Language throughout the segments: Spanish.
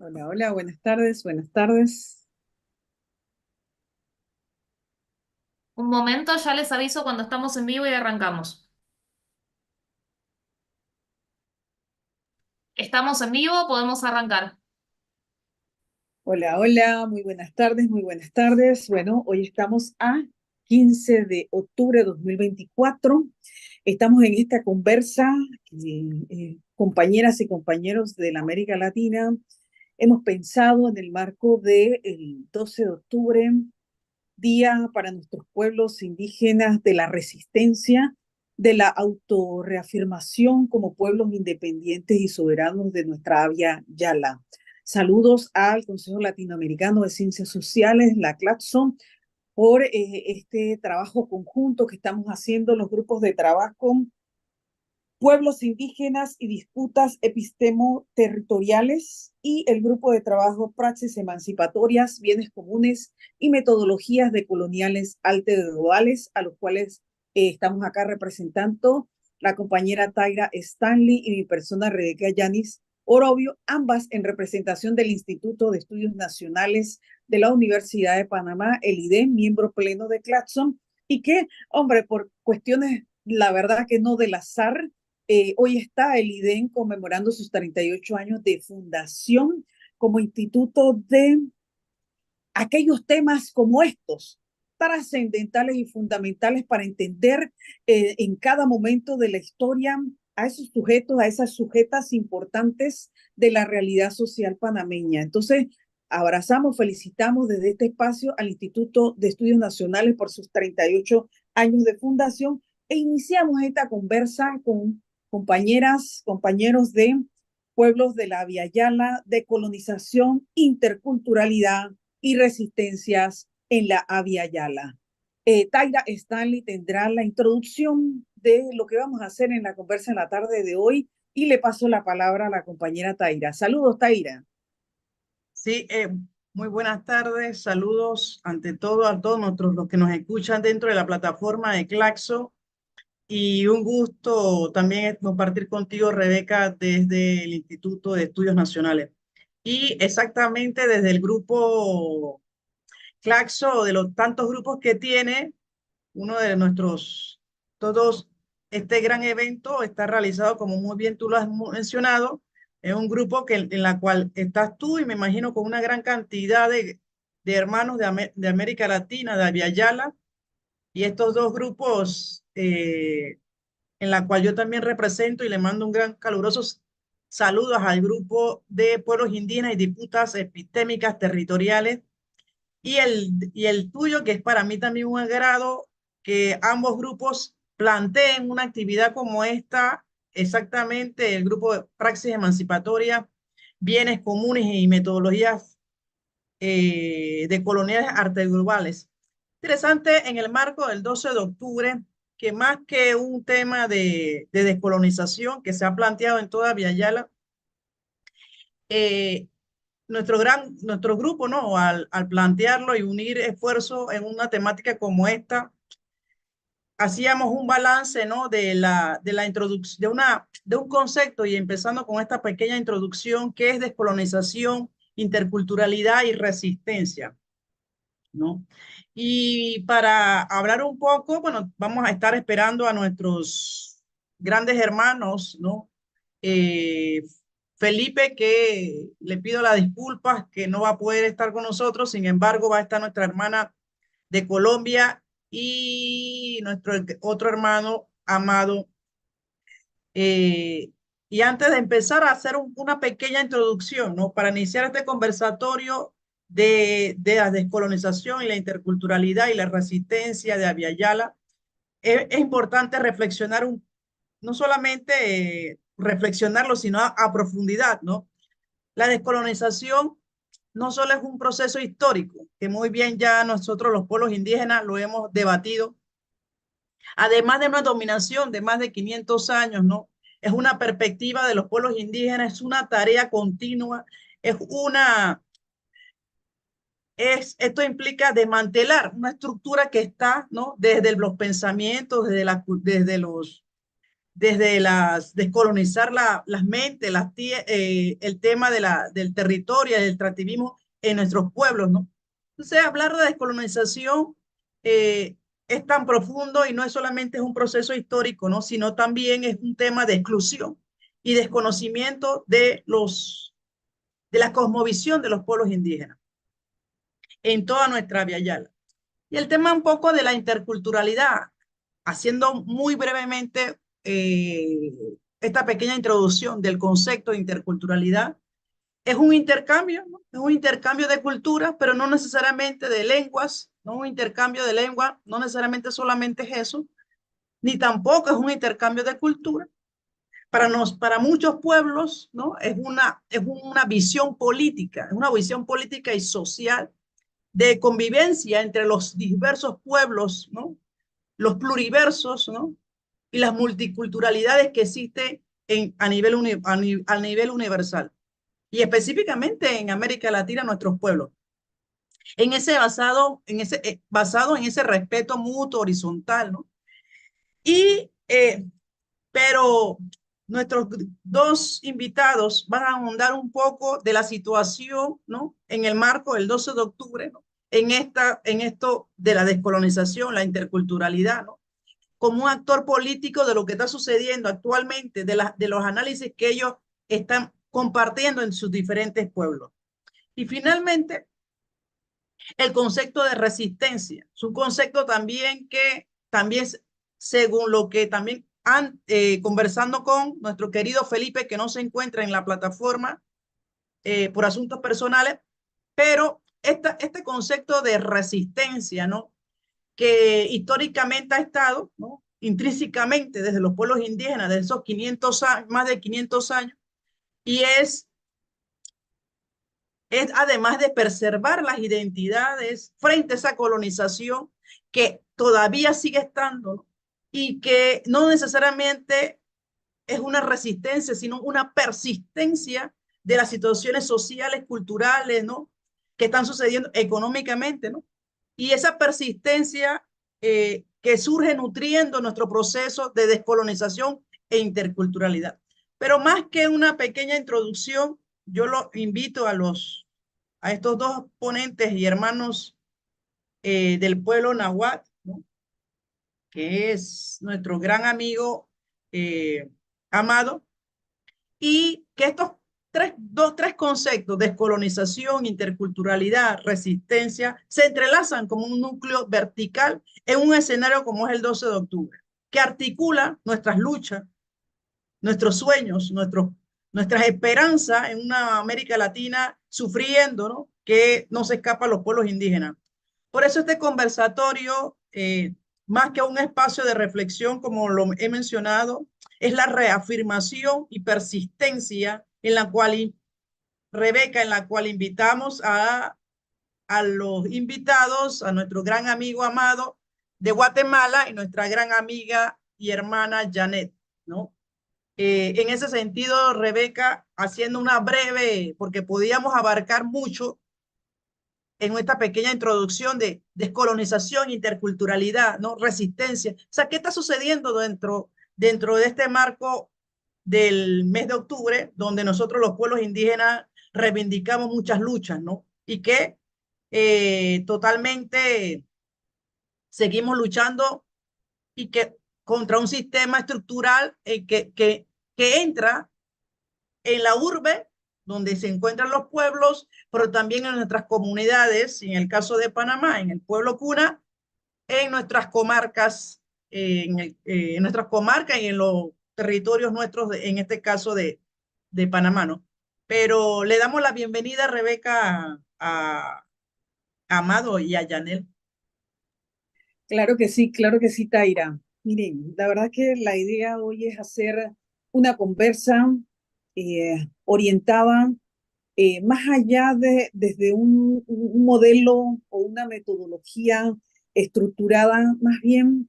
Hola, hola, buenas tardes, buenas tardes. Un momento, ya les aviso cuando estamos en vivo y arrancamos. Estamos en vivo, podemos arrancar. Hola, hola, muy buenas tardes, muy buenas tardes. Bueno, hoy estamos a 15 de octubre de 2024. Estamos en esta conversa que compañeras y compañeros de la América Latina hemos pensado en el marco del 12 de octubre, Día para nuestros pueblos indígenas de la resistencia, de la autorreafirmación como pueblos independientes y soberanos de nuestra Avia Yala. Saludos al Consejo Latinoamericano de Ciencias Sociales, la CLACSO, por este trabajo conjunto que estamos haciendo los grupos de trabajo pueblos indígenas y disputas epistemo-territoriales y el grupo de trabajo Praxis Emancipatorias, Bienes Comunes y Metodologías decoloniales alterglobales, a los cuales estamos acá representando la compañera Taira Stanley y mi persona Rebeca Yanis Orobio, ambas en representación del Instituto de Estudios Nacionales de la Universidad de Panamá, el IDEM, miembro pleno de Claxon, y que, hombre, por cuestiones, la verdad que no del azar, hoy está el IDEN conmemorando sus 38 años de fundación como instituto de aquellos temas como estos, trascendentales y fundamentales para entender en cada momento de la historia a esos sujetos, a esas sujetas importantes de la realidad social panameña. Entonces, abrazamos, felicitamos desde este espacio al Instituto de Estudios Nacionales por sus 38 años de fundación e iniciamos esta conversa con compañeras, compañeros de pueblos de la Via Yala, de colonización, interculturalidad y resistencias en la Avia Yala. Taira Stanley tendrá la introducción de lo que vamos a hacer en la conversa en la tarde de hoy y le paso la palabra a la compañera Taira. Saludos, Taira. Sí, muy buenas tardes, saludos ante todo a todos los que nos escuchan dentro de la plataforma de Claxo y un gusto también compartir contigo, Rebeca, desde el Instituto de Estudios Nacionales y exactamente desde el grupo Claxo, de los tantos grupos que tiene, uno de nuestros, todos, este gran evento está realizado, como muy bien tú lo has mencionado, es un grupo en la cual estás tú y me imagino con una gran cantidad de hermanos de América Latina, de Aviala, y estos dos grupos en la cual yo también represento y le mando un gran caluroso saludos al grupo de pueblos indígenas y disputas epistémicas territoriales y el tuyo, que es para mí también un agrado que ambos grupos planteen una actividad como esta, exactamente el grupo de praxis emancipatoria, bienes comunes y metodologías de coloniales artes globales. Interesante en el marco del 12 de octubre, que más que un tema de descolonización que se ha planteado en toda Villayala, eh, nuestro grupo, ¿no? Al plantearlo y unir esfuerzos en una temática como esta, hacíamos un balance, ¿no? De la introducción, de un concepto y empezando con esta pequeña introducción que es descolonización, interculturalidad y resistencia, ¿no? Y para hablar un poco, bueno, vamos a estar esperando a nuestros grandes hermanos, ¿no? Eh, Felipe, que le pido las disculpas, que no va a poder estar con nosotros, sin embargo, va a estar nuestra hermana de Colombia y nuestro otro hermano amado. Y antes de empezar a hacer una pequeña introducción, ¿no? Para iniciar este conversatorio de la descolonización y la interculturalidad y la resistencia de Aviala, es importante reflexionar no solamente reflexionarlo, sino a profundidad, ¿no? La descolonización no solo es un proceso histórico, que muy bien ya nosotros los pueblos indígenas lo hemos debatido, además de una dominación de más de 500 años, ¿no? Es una perspectiva de los pueblos indígenas, es una tarea continua, es una, esto implica desmantelar una estructura que está, ¿no? Desde los pensamientos, desde los desde descolonizar las mentes, el tema del territorio, del extractivismo en nuestros pueblos, ¿no? Entonces, hablar de descolonización es tan profundo y no es solamente un proceso histórico, ¿no? Sino también es un tema de exclusión y desconocimiento de la cosmovisión de los pueblos indígenas en toda nuestra Via Yala. Y el tema un poco de la interculturalidad, haciendo muy brevemente esta pequeña introducción del concepto de interculturalidad. Es un intercambio, ¿no? Es un intercambio de culturas, pero no necesariamente de lenguas, no un intercambio de lengua, no necesariamente solamente es eso, ni tampoco es un intercambio de cultura. Para muchos pueblos, ¿no? Es una visión política, es una visión política y social de convivencia entre los diversos pueblos, ¿no? Los pluriversos, ¿no? Y las multiculturalidades que existen a nivel universal. Y específicamente en América Latina, nuestros pueblos. Basado en ese respeto mutuo horizontal, ¿no? Pero nuestros dos invitados van a ahondar un poco de la situación, ¿no? En el marco del 12 de octubre, ¿no? En esto de la descolonización, la interculturalidad, ¿no? Como un actor político de lo que está sucediendo actualmente, de los análisis que ellos están compartiendo en sus diferentes pueblos. Y finalmente, el concepto de resistencia. Es un concepto también que también, según lo que también conversando con nuestro querido Felipe, que no se encuentra en la plataforma por asuntos personales, pero este concepto de resistencia, ¿no? Que históricamente ha estado, ¿no? Intrínsecamente desde los pueblos indígenas, de esos 500 años, más de 500 años, y es además de preservar las identidades frente a esa colonización que todavía sigue estando, ¿no? Y que no necesariamente es una resistencia, sino una persistencia de las situaciones sociales, culturales, ¿no? Que están sucediendo económicamente, ¿no? Y esa persistencia que surge nutriendo nuestro proceso de descolonización e interculturalidad. Pero más que una pequeña introducción, yo lo invito a estos dos ponentes y hermanos del pueblo náhuatl, ¿no? Que es nuestro gran amigo Amado, y que estos tres conceptos, descolonización, interculturalidad, resistencia, se entrelazan como un núcleo vertical en un escenario como es el 12 de octubre, que articula nuestras luchas, nuestros sueños, nuestras esperanzas en una América Latina sufriendo, ¿no? Que no se escapa a los pueblos indígenas. Por eso este conversatorio, más que un espacio de reflexión, como lo he mencionado, es la reafirmación y persistencia en la cual, Rebeca, en la cual invitamos a los invitados, a nuestro gran amigo Amado de Guatemala y nuestra gran amiga y hermana Janet, ¿no? En ese sentido, Rebeca, haciendo una breve, porque podíamos abarcar mucho en esta pequeña introducción de descolonización, interculturalidad, ¿no? Resistencia. O sea, ¿qué está sucediendo dentro de este marco del mes de octubre, donde nosotros los pueblos indígenas reivindicamos muchas luchas, ¿no? Y que totalmente seguimos luchando y que contra un sistema estructural que entra en la urbe, donde se encuentran los pueblos, pero también en nuestras comunidades, en el caso de Panamá, en el pueblo cuna, en nuestras comarcas, en nuestras comarcas y en los territorios nuestros, en este caso de Panamá, ¿no? Pero le damos la bienvenida a Rebeca, a Amado y a Yanel. Claro que sí, Taira. Miren, la verdad que la idea hoy es hacer una conversa orientada más allá desde un modelo o una metodología estructurada, más bien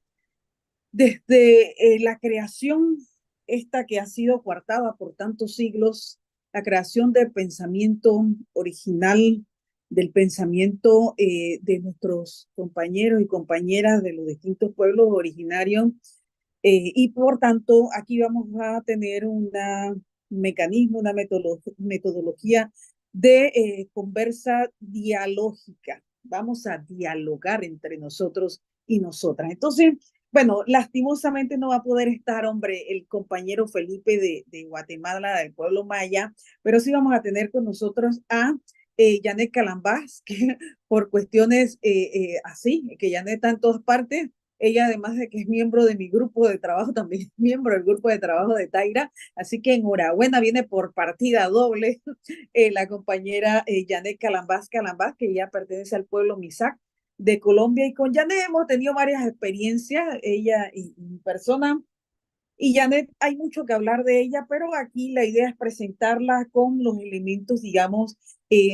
desde la creación, esta que ha sido coartada por tantos siglos, la creación del pensamiento original, del pensamiento de nuestros compañeros y compañeras de los distintos pueblos originarios, Y por tanto, aquí vamos a tener un mecanismo, una metodología de conversa dialógica. Vamos a dialogar entre nosotros y nosotras. Entonces, bueno, lastimosamente no va a poder estar, hombre, el compañero Felipe de Guatemala, del pueblo maya, pero sí vamos a tener con nosotros a Janet Calambás, que por cuestiones así, que Janet está en todas partes. Ella, además de que es miembro de mi grupo de trabajo, también es miembro del grupo de trabajo de Taira. Así que enhorabuena, viene por partida doble la compañera Janet Calambás, que ya pertenece al pueblo Misak de Colombia. Y con Janet hemos tenido varias experiencias, ella y mi persona. Y Janet, hay mucho que hablar de ella, pero aquí la idea es presentarla con los elementos, digamos,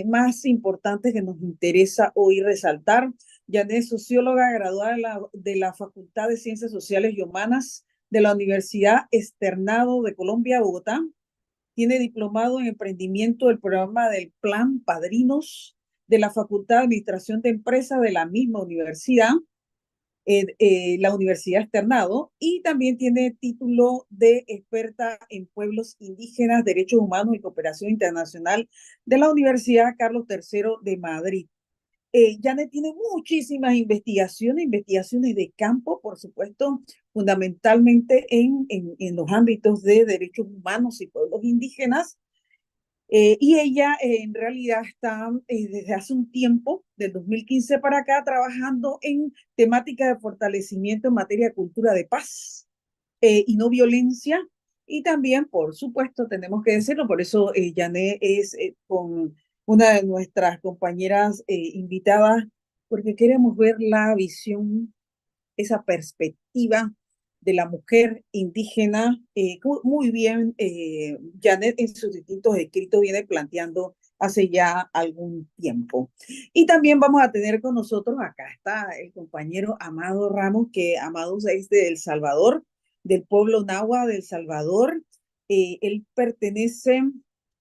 más importantes que nos interesa hoy resaltar. Janet es socióloga graduada de la Facultad de Ciencias Sociales y Humanas de la Universidad Externado de Colombia, Bogotá. Tiene diplomado en emprendimiento del programa del Plan Padrinos de la Facultad de Administración de Empresas de la misma universidad, la Universidad Externado, y también tiene título de experta en pueblos indígenas, derechos humanos y cooperación internacional de la Universidad Carlos III de Madrid. Janet tiene muchísimas investigaciones de campo, por supuesto, fundamentalmente en los ámbitos de derechos humanos y pueblos indígenas. Y ella en realidad está desde hace un tiempo, del 2015 para acá, trabajando en temática de fortalecimiento en materia de cultura de paz y no violencia. Y también, por supuesto, tenemos que decirlo, por eso Janet es con una de nuestras compañeras invitadas, porque queremos ver la visión, esa perspectiva de la mujer indígena. Muy bien, Janet en sus distintos escritos viene planteando hace ya algún tiempo. Y también vamos a tener con nosotros, acá está el compañero Amado Ramos, que Amado es de El Salvador, del pueblo Nahua de El Salvador. Él pertenece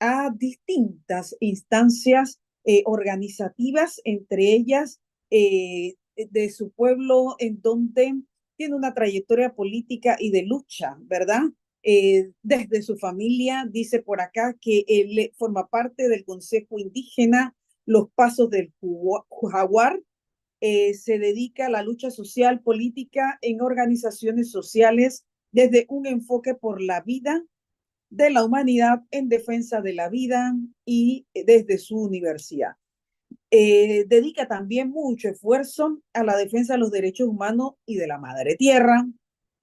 a distintas instancias organizativas, entre ellas de su pueblo, en donde tiene una trayectoria política y de lucha, ¿verdad? Desde su familia, dice por acá que él forma parte del Consejo Indígena Los Pasos del Jaguar. Se dedica a la lucha social, política en organizaciones sociales desde un enfoque por la vida de la humanidad en defensa de la vida y desde su universidad. Dedica también mucho esfuerzo a la defensa de los derechos humanos y de la madre tierra.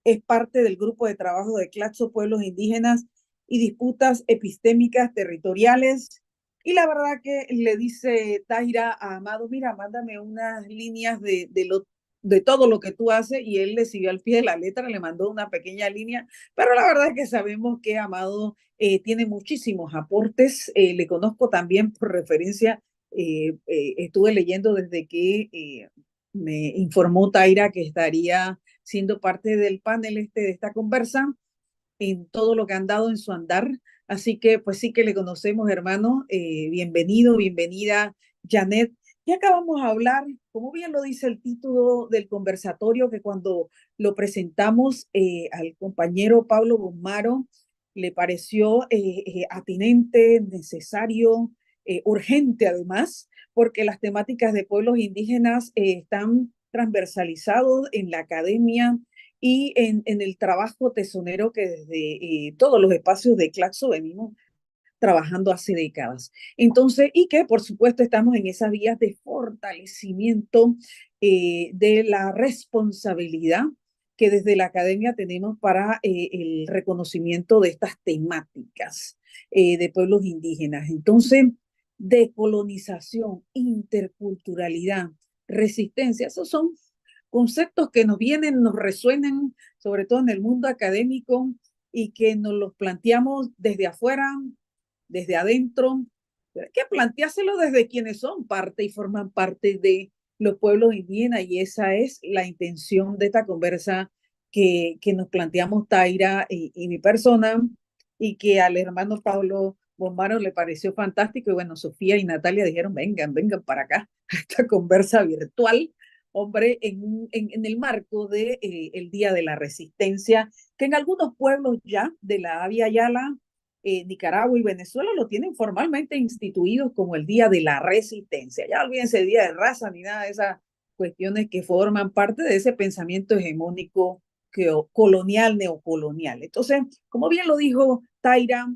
Es parte del grupo de trabajo de Claxo Pueblos Indígenas y Disputas Epistémicas Territoriales. Y la verdad que le dice Taira a Amado, mira, mándame unas líneas de todo lo que tú haces, y él le siguió al pie de la letra, le mandó una pequeña línea, pero la verdad es que sabemos que Amado tiene muchísimos aportes. Le conozco también por referencia. Estuve leyendo desde que me informó Taira que estaría siendo parte del panel de esta conversa, en todo lo que han dado en su andar. Así que pues sí que le conocemos, hermano. Bienvenido, bienvenida, Janet. Y acabamos de hablar, como bien lo dice el título del conversatorio, que cuando lo presentamos al compañero Pablo Bomaro, le pareció atinente, necesario, urgente además, porque las temáticas de pueblos indígenas están transversalizados en la academia y en el trabajo tesonero que desde todos los espacios de Claxo venimos trabajando hace décadas. Entonces, y que por supuesto estamos en esas vías de fortalecimiento de la responsabilidad que desde la academia tenemos para el reconocimiento de estas temáticas de pueblos indígenas. Entonces, decolonización, interculturalidad, resistencia, esos son conceptos que nos vienen, nos resuenan, sobre todo en el mundo académico, y que nos los planteamos desde afuera, desde adentro. Hay que planteárselo desde quienes son parte y forman parte de los pueblos indígenas, y esa es la intención de esta conversa que nos planteamos Taira y mi persona, y que al hermano Pablo Bombaro le pareció fantástico. Y bueno, Sofía y Natalia dijeron, vengan para acá a esta conversa virtual. hombre, en el marco de, el Día de la Resistencia, que en algunos pueblos ya de la Avia Yala, Nicaragua y Venezuela lo tienen formalmente instituidos como el Día de la Resistencia. Ya olvídense el Día de raza ni nada de esas cuestiones que forman parte de ese pensamiento hegemónico colonial, neocolonial. Entonces, como bien lo dijo Taira,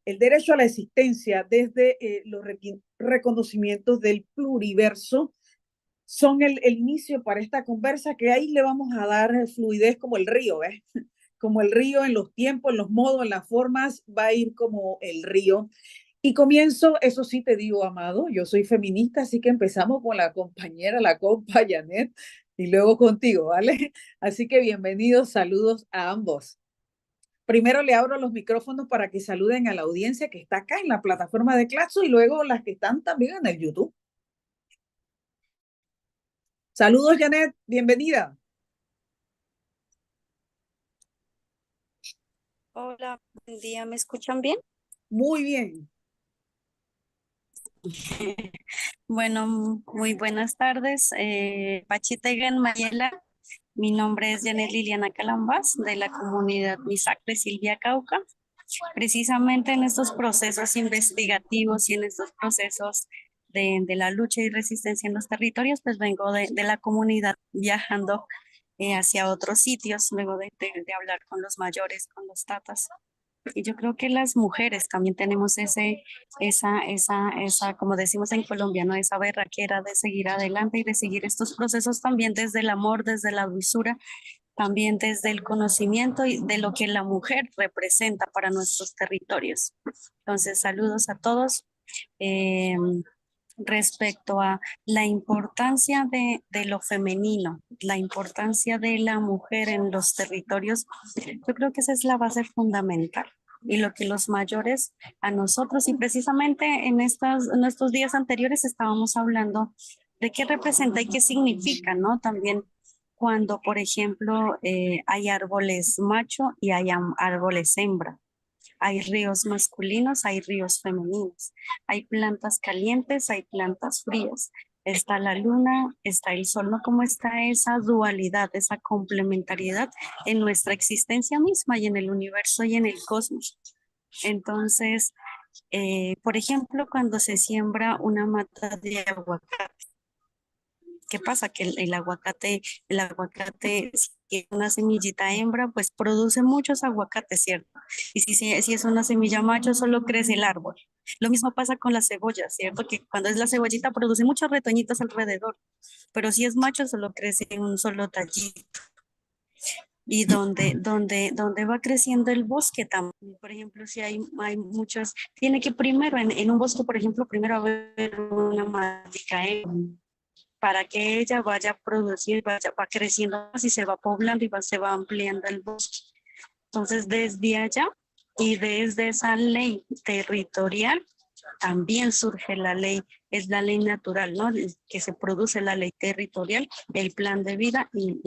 el derecho a la existencia desde los reconocimientos del pluriverso son el inicio para esta conversa, que ahí le vamos a dar fluidez como el río, ¿ves? Como el río en los tiempos, en los modos, en las formas, va a ir como el río. Y comienzo, eso sí te digo, Amado, yo soy feminista, así que empezamos con la compañera, la compa Janet, y luego contigo, ¿vale? Así que bienvenidos, saludos a ambos. Primero le abro los micrófonos para que saluden a la audiencia que está acá en la plataforma de Claxo y luego las que están también en el YouTube. Saludos, Janet, bienvenida. Hola, buen día, ¿me escuchan bien? Muy bien. Bueno, muy buenas tardes. Pachita y Mayela, mi nombre es Janet Liliana Calambás de la comunidad Misacre Silvia Cauca. Precisamente en estos procesos investigativos y en estos procesos de la lucha y resistencia en los territorios, pues vengo de la comunidad viajando hacia otros sitios, luego de hablar con los mayores, con los tatas. Y yo creo que las mujeres también tenemos esa, como decimos en Colombia, ¿no? Esa berraquera de seguir adelante y de seguir estos procesos también desde el amor, desde la dulzura, también desde el conocimiento y de lo que la mujer representa para nuestros territorios. Entonces, saludos a todos. Eh, Respecto a la importancia de lo femenino, la importancia de la mujer en los territorios, yo creo que esa es la base fundamental. Y lo que los mayores a nosotros, y precisamente en estos días anteriores estábamos hablando de qué representa y qué significa, ¿no? También cuando, por ejemplo, hay árboles macho y hay árboles hembra. Hay ríos masculinos, hay ríos femeninos, hay plantas calientes, hay plantas frías. Está la luna, está el sol, ¿no? ¿Cómo está esa dualidad, esa complementariedad en nuestra existencia misma y en el universo y en el cosmos? Entonces, por ejemplo, cuando se siembra una mata de aguacate, ¿qué pasa? Que el aguacate, si es una semillita hembra, pues produce muchos aguacates, ¿cierto? Y si es una semilla macho, solo crece el árbol. Lo mismo pasa con la cebolla, ¿cierto? Que cuando es la cebollita produce muchos retoñitos alrededor, pero si es macho, solo crece un solo tallito. Y donde va creciendo el bosque también. Por ejemplo, si hay muchas, tiene que primero, en un bosque, por ejemplo, primero haber una matica para que ella vaya a producir, va creciendo más y se va poblando y se va ampliando el bosque. Entonces, desde allá y desde esa ley territorial, también surge la ley, es la ley natural, ¿no? Que se produce la ley territorial, el plan de vida y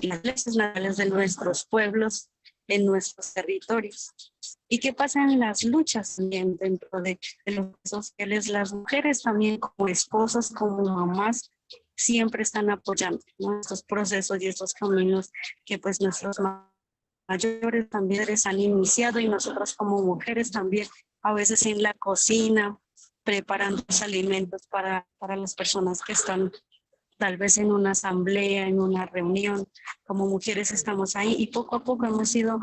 las leyes naturales de nuestros pueblos, en nuestros territorios. ¿Y qué pasa en las luchas también dentro de los sociales? Las mujeres también como esposas, como mamás, siempre están apoyando, ¿no? Estos procesos y estos caminos que pues nuestros mayores también han iniciado y nosotros como mujeres también, a veces en la cocina, preparando los alimentos para las personas que están tal vez en una asamblea, en una reunión, como mujeres estamos ahí y poco a poco hemos ido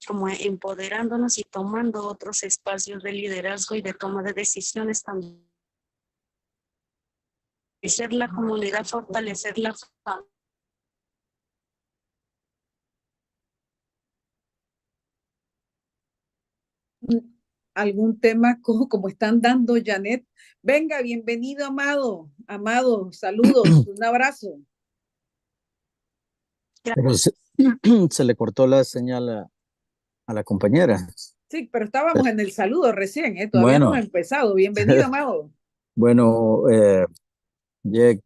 como empoderándonos y tomando otros espacios de liderazgo y de toma de decisiones también. Fortalecer la comunidad, fortalecer la familia. ¿Algún tema como están dando, Janet? Venga, bienvenido, Amado. Amado, saludos, un abrazo. Pero se le cortó la señal a la compañera. Sí, pero estábamos en el saludo recién, ¿eh? Todavía no Bueno, hemos empezado. Bienvenido, Amado. bueno, Yek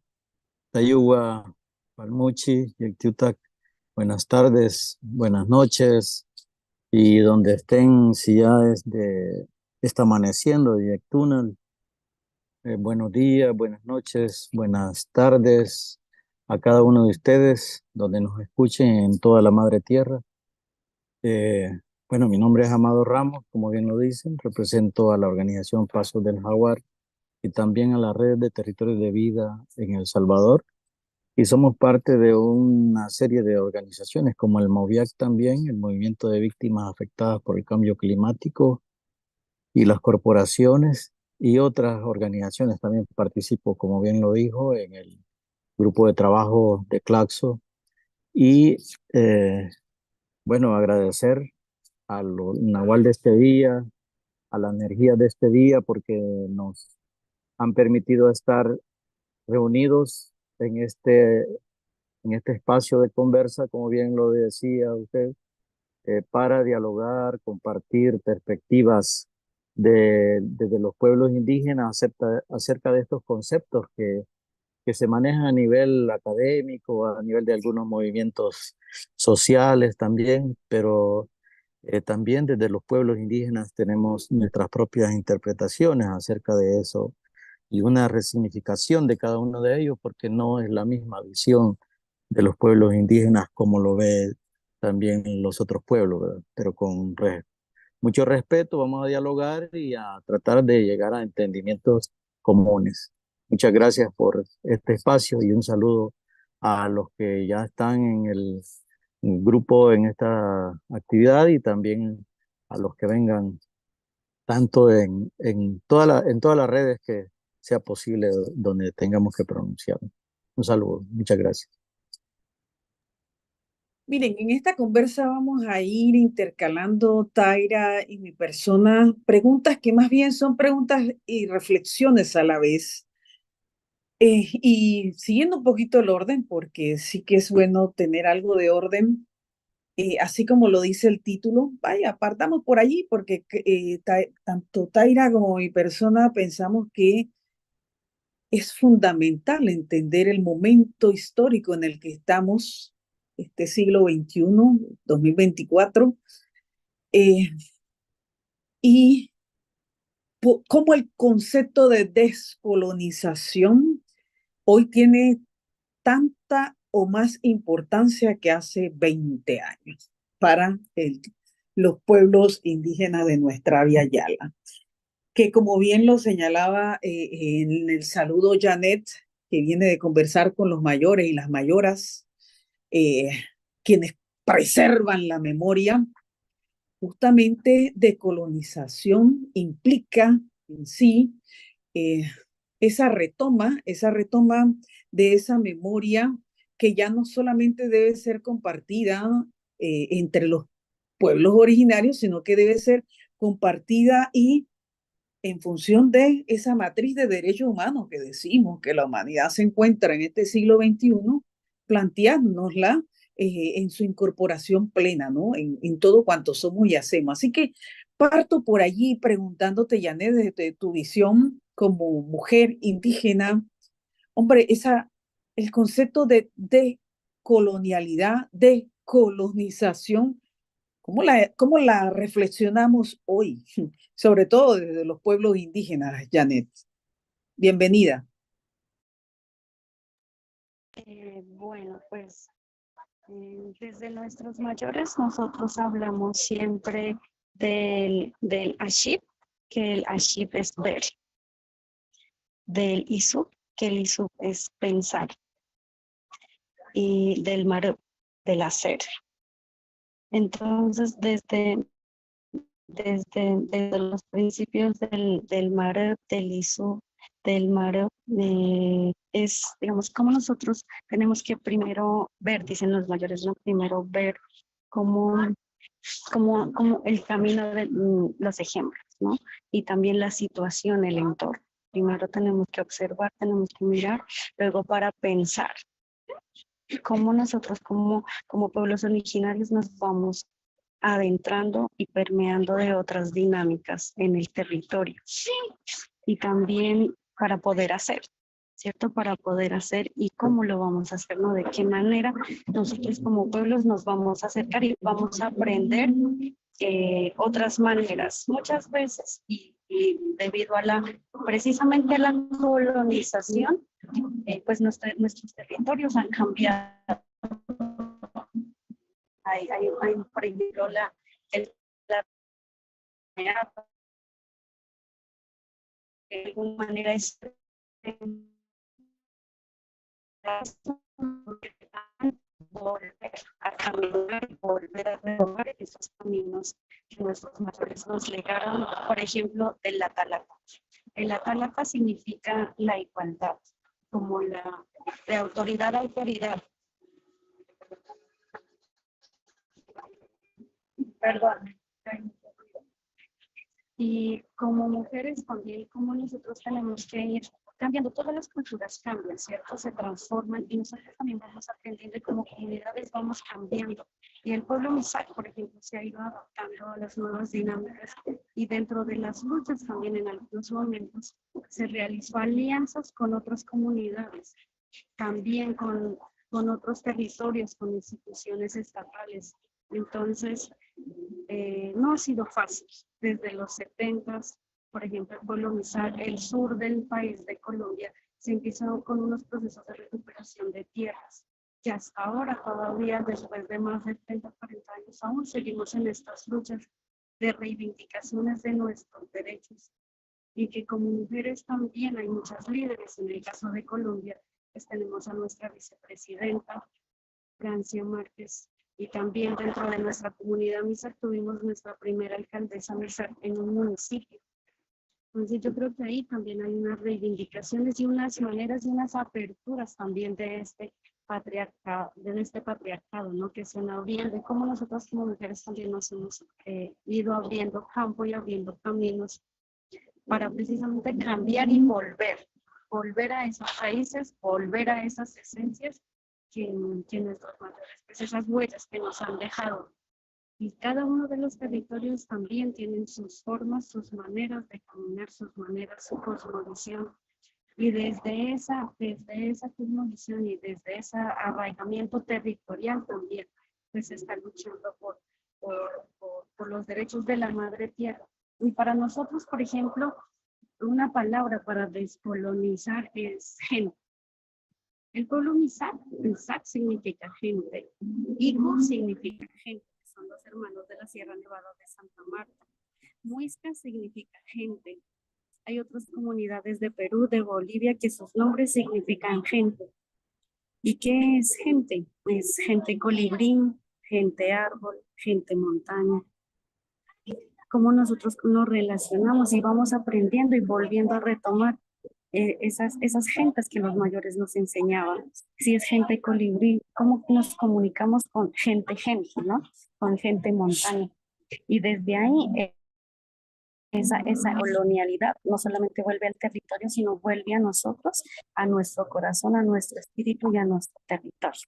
Tayuwa, Palmuchi, Yek Tiutak, buenas tardes, buenas noches, y donde estén, si ya está amaneciendo, Yek Tunal, buenos días, buenas noches, buenas tardes, a cada uno de ustedes, donde nos escuchen en toda la madre tierra. Bueno, mi nombre es Amado Ramos, como bien lo dicen, represento a la organización Pasos del Jaguar y también a la red de territorios de vida en El Salvador. Y somos parte de una serie de organizaciones como el MOVIAC también, el Movimiento de Víctimas Afectadas por el Cambio Climático, y las corporaciones y otras organizaciones. También participo, como bien lo dijo, en el grupo de trabajo de Claxo. Y bueno, agradecer a lo Nahual de este día, a la energía de este día, porque nos han permitido estar reunidos en este espacio de conversa, como bien lo decía usted, para dialogar, compartir perspectivas desde los pueblos indígenas acerca de estos conceptos que se manejan a nivel académico, a nivel de algunos movimientos sociales también, pero también desde los pueblos indígenas tenemos nuestras propias interpretaciones acerca de eso y una resignificación de cada uno de ellos, porque no es la misma visión de los pueblos indígenas como lo ve también los otros pueblos, ¿verdad? Pero con mucho respeto vamos a dialogar y a tratar de llegar a entendimientos comunes. Muchas gracias por este espacio y un saludo a los que ya están en el grupo en esta actividad y también a los que vengan tanto en todas las redes que sea posible donde tengamos que pronunciar. Un saludo, muchas gracias. Miren, en esta conversa vamos a ir intercalando, Taira y mi persona, preguntas que más bien son preguntas y reflexiones a la vez. Y siguiendo un poquito el orden, porque sí que es bueno tener algo de orden, así como lo dice el título, vaya, partamos por allí, porque tanto Taira como mi persona pensamos que es fundamental entender el momento histórico en el que estamos, este siglo XXI, 2024, y cómo el concepto de descolonización hoy tiene tanta o más importancia que hace 20 años para los pueblos indígenas de nuestra Via Yala. Que como bien lo señalaba en el saludo Janet, que viene de conversar con los mayores y las mayoras, quienes preservan la memoria, justamente decolonización implica en sí eh, esa retoma de esa memoria que ya no solamente debe ser compartida entre los pueblos originarios, sino que debe ser compartida y en función de esa matriz de derechos humanos que decimos que la humanidad se encuentra en este siglo XXI, planteárnosla en su incorporación plena, ¿no? En todo cuanto somos y hacemos. Así que parto por allí preguntándote, Janet, desde tu visión como mujer indígena, hombre, el concepto de colonialidad, de colonización, ¿cómo la reflexionamos hoy? Sobre todo desde los pueblos indígenas, Janet. Bienvenida. Bueno, pues desde nuestros mayores nosotros hablamos siempre del ashib, que el ashib es ver, del isub, que el isub es pensar, y del marub, del hacer. Entonces, desde los principios del marub, del isub, del marub, es, digamos, como nosotros tenemos que primero ver, dicen los mayores, ¿no? Primero ver cómo el camino de los ejemplos, ¿no? Y también la situación, el entorno. Primero tenemos que observar, tenemos que mirar, luego para pensar cómo nosotros como pueblos originarios nos vamos adentrando y permeando de otras dinámicas en el territorio. Y también para poder hacer, ¿cierto? Para poder hacer y cómo lo vamos a hacer, ¿no? De qué manera nosotros como pueblos nos vamos a acercar y vamos a aprender otras maneras. Muchas veces, y debido a precisamente a la colonización, pues nuestros territorios han cambiado. Hay, por ejemplo, la de alguna manera es volver a caminar, volver a retomar esos caminos que nuestros mayores nos legaron, por ejemplo, del Atalapa. El Atalapa significa la igualdad, como de autoridad a autoridad. Perdón. Y como mujeres también, como nosotros tenemos que ir cambiando, todas las culturas cambian, ¿cierto? Se transforman y nosotros también vamos aprendiendo y como comunidades vamos cambiando. Y el pueblo Misak, por ejemplo, se ha ido adaptando a las nuevas dinámicas y dentro de las luchas también en algunos momentos se realizó alianzas con otras comunidades, también con otros territorios, con instituciones estatales. Entonces, no ha sido fácil. Desde los 70s, por ejemplo, el pueblo Misak, el sur del país de Colombia, se empiezan con unos procesos de recuperación de tierras, que hasta ahora todavía, después de más de 30, 40 años, aún seguimos en estas luchas de reivindicaciones de nuestros derechos. Y que como mujeres también hay muchas líderes. En el caso de Colombia, pues tenemos a nuestra vicepresidenta, Francia Márquez, y también dentro de nuestra comunidad Misak tuvimos nuestra primera alcaldesa Misak en un municipio. Entonces yo creo que ahí también hay unas reivindicaciones y unas maneras y unas aperturas también de este patriarcado, ¿no? Que se han abriendo y cómo nosotros como mujeres también nos hemos ido abriendo campo y abriendo caminos para precisamente cambiar y volver a esos raíces, volver a esas esencias que nuestros mayores, pues esas huellas que nos han dejado. Y cada uno de los territorios también tienen sus formas, sus maneras de caminar, sus maneras, su cosmovisión. Y desde esa cosmovisión y desde ese arraigamiento territorial también, pues se está luchando por los derechos de la madre tierra. Y para nosotros, por ejemplo, una palabra para descolonizar es gente. El pueblo Misak significa gente, Igu significa gente, que son los hermanos de la Sierra Nevada de Santa Marta. Muisca significa gente. Hay otras comunidades de Perú, de Bolivia, que sus nombres significan gente. ¿Y qué es gente? Es gente colibrín, gente árbol, gente montaña. Cómo nosotros nos relacionamos y vamos aprendiendo y volviendo a retomar esas gentes que los mayores nos enseñaban. Si es gente colibrí, cómo nos comunicamos con gente, ¿no? Con gente montaña. Y desde ahí esa colonialidad no solamente vuelve al territorio, sino vuelve a nosotros, a nuestro corazón, a nuestro espíritu y a nuestro territorio.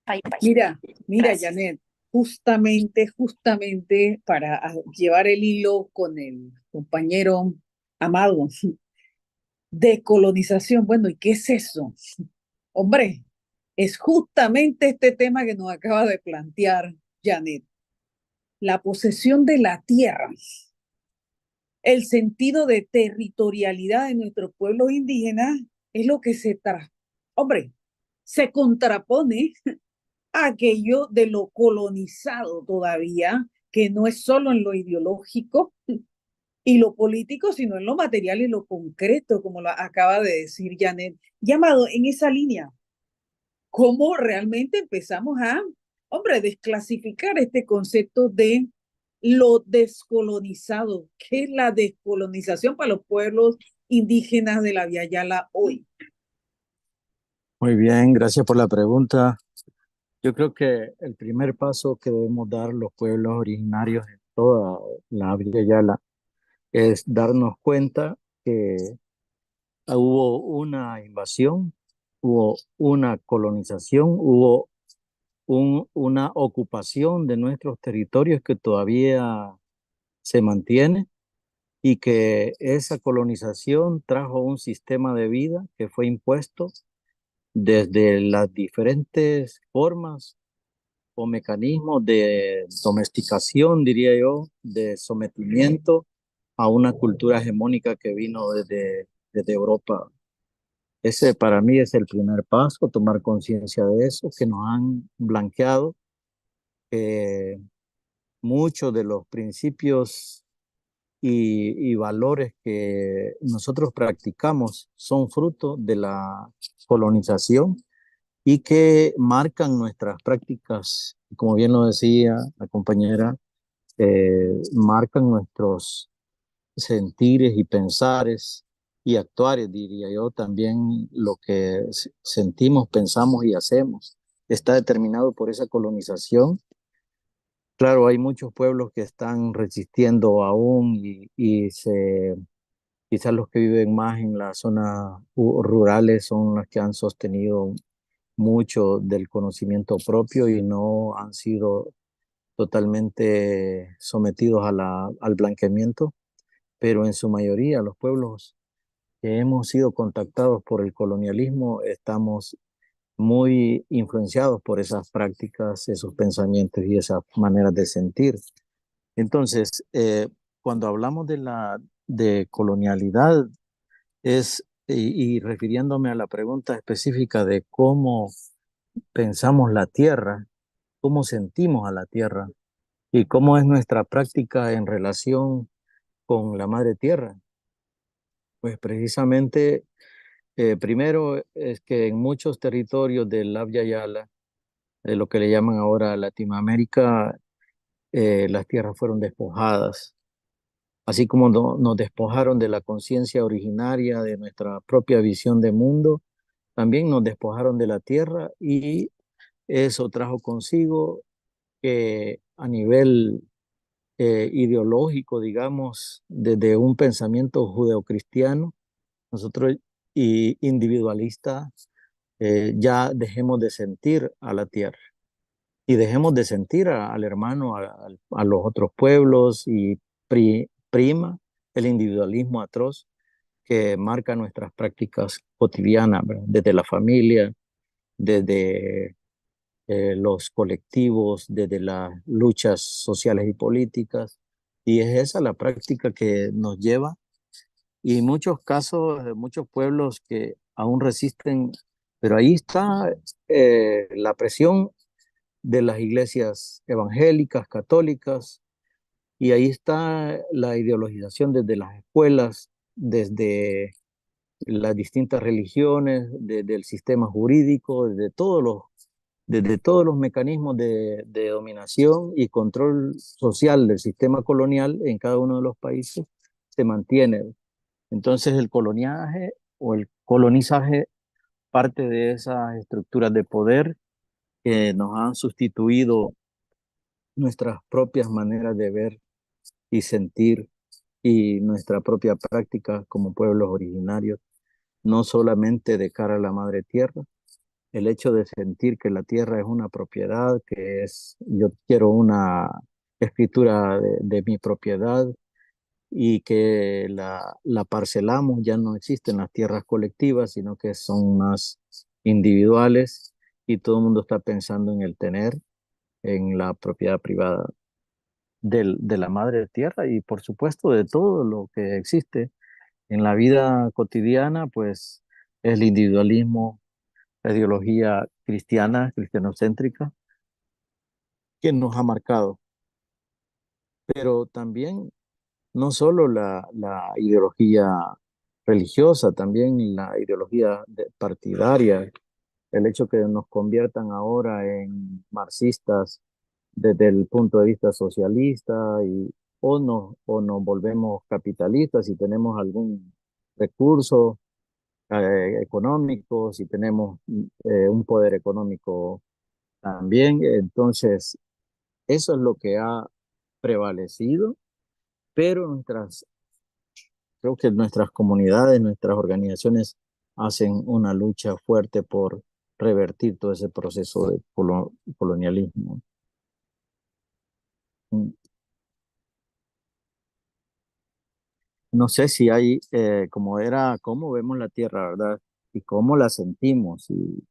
Bye, bye. Mira, Gracias. Janet, justamente para llevar el hilo con el compañero Amado, decolonización, bueno, ¿y qué es eso? Hombre, es justamente este tema que nos acaba de plantear Janet, la posesión de la tierra, el sentido de territorialidad de nuestros pueblos indígenas es lo que se contrapone a aquello de lo colonizado todavía, que no es solo en lo ideológico y lo político, sino en lo material y lo concreto, como lo acaba de decir Janet. Llamado en esa línea, ¿cómo realmente empezamos a, desclasificar este concepto de lo descolonizado? ¿Qué es la descolonización para los pueblos indígenas de la Via Yala hoy? Muy bien, gracias por la pregunta. Yo creo que el primer paso que debemos dar los pueblos originarios de toda la Via Yala es darnos cuenta que hubo una invasión, hubo una colonización, hubo una ocupación de nuestros territorios que todavía se mantiene y que esa colonización trajo un sistema de vida que fue impuesto desde las diferentes formas o mecanismos de domesticación, diría yo, de sometimiento a una cultura hegemónica que vino desde Europa Ese para mí es el primer paso, tomar conciencia de eso, que nos han blanqueado muchos de los principios y valores que nosotros practicamos son fruto de la colonización y que marcan nuestras prácticas, como bien lo decía la compañera, marcan nuestros sentires y pensares y actuares, diría yo, también lo que sentimos, pensamos y hacemos. Está determinado por esa colonización. Claro, hay muchos pueblos que están resistiendo aún quizás los que viven más en las zonas rurales son los que han sostenido mucho del conocimiento propio y no han sido totalmente sometidos a al blanqueamiento, pero en su mayoría los pueblos que hemos sido contactados por el colonialismo estamos muy influenciados por esas prácticas, esos pensamientos y esas maneras de sentir. Entonces, cuando hablamos de colonialidad, y refiriéndome a la pregunta específica de cómo pensamos la tierra, cómo sentimos a la tierra y cómo es nuestra práctica en relación con la madre tierra, pues precisamente, primero es que en muchos territorios del Abya Yala, de lo que le llaman ahora Latinoamérica, las tierras fueron despojadas. Así como nos despojaron de la conciencia originaria, de nuestra propia visión de mundo, también nos despojaron de la tierra y eso trajo consigo que a nivel ideológico, digamos, desde un pensamiento judeocristiano, nosotros y individualista, ya dejemos de sentir a la tierra y dejemos de sentir al hermano, a los otros pueblos y prima el individualismo atroz que marca nuestras prácticas cotidianas, ¿verdad? Desde la familia, desde los colectivos, desde las luchas sociales y políticas. Y es esa la práctica que nos lleva, y en muchos casos, muchos pueblos que aún resisten, pero ahí está la presión de las iglesias evangélicas, católicas, y ahí está la ideologización desde las escuelas, desde las distintas religiones, desde el sistema jurídico, desde todos los mecanismos de dominación y control social del sistema colonial en cada uno de los países se mantiene. Entonces el coloniaje o el colonizaje parte de esas estructuras de poder que nos han sustituido nuestras propias maneras de ver y sentir y nuestra propia práctica como pueblos originarios, no solamente de cara a la madre tierra, el hecho de sentir que la tierra es una propiedad, yo quiero una escritura de mi propiedad y que la parcelamos, ya no existen las tierras colectivas, sino que son más individuales y todo el mundo está pensando en el tener, en la propiedad privada de la madre tierra y por supuesto de todo lo que existe en la vida cotidiana, pues el individualismo, la ideología cristiana, cristianocéntrica, que nos ha marcado. Pero también no solo la ideología religiosa, también la ideología partidaria, el hecho que nos conviertan ahora en marxistas desde el punto de vista socialista o nos volvemos capitalistas si tenemos algún recurso económico, si tenemos un poder económico también. Entonces, eso es lo que ha prevalecido, pero creo que nuestras comunidades, nuestras organizaciones hacen una lucha fuerte por revertir todo ese proceso de colonialismo. Mm. No sé si hay, cómo vemos la tierra, ¿verdad? Y cómo la sentimos. Y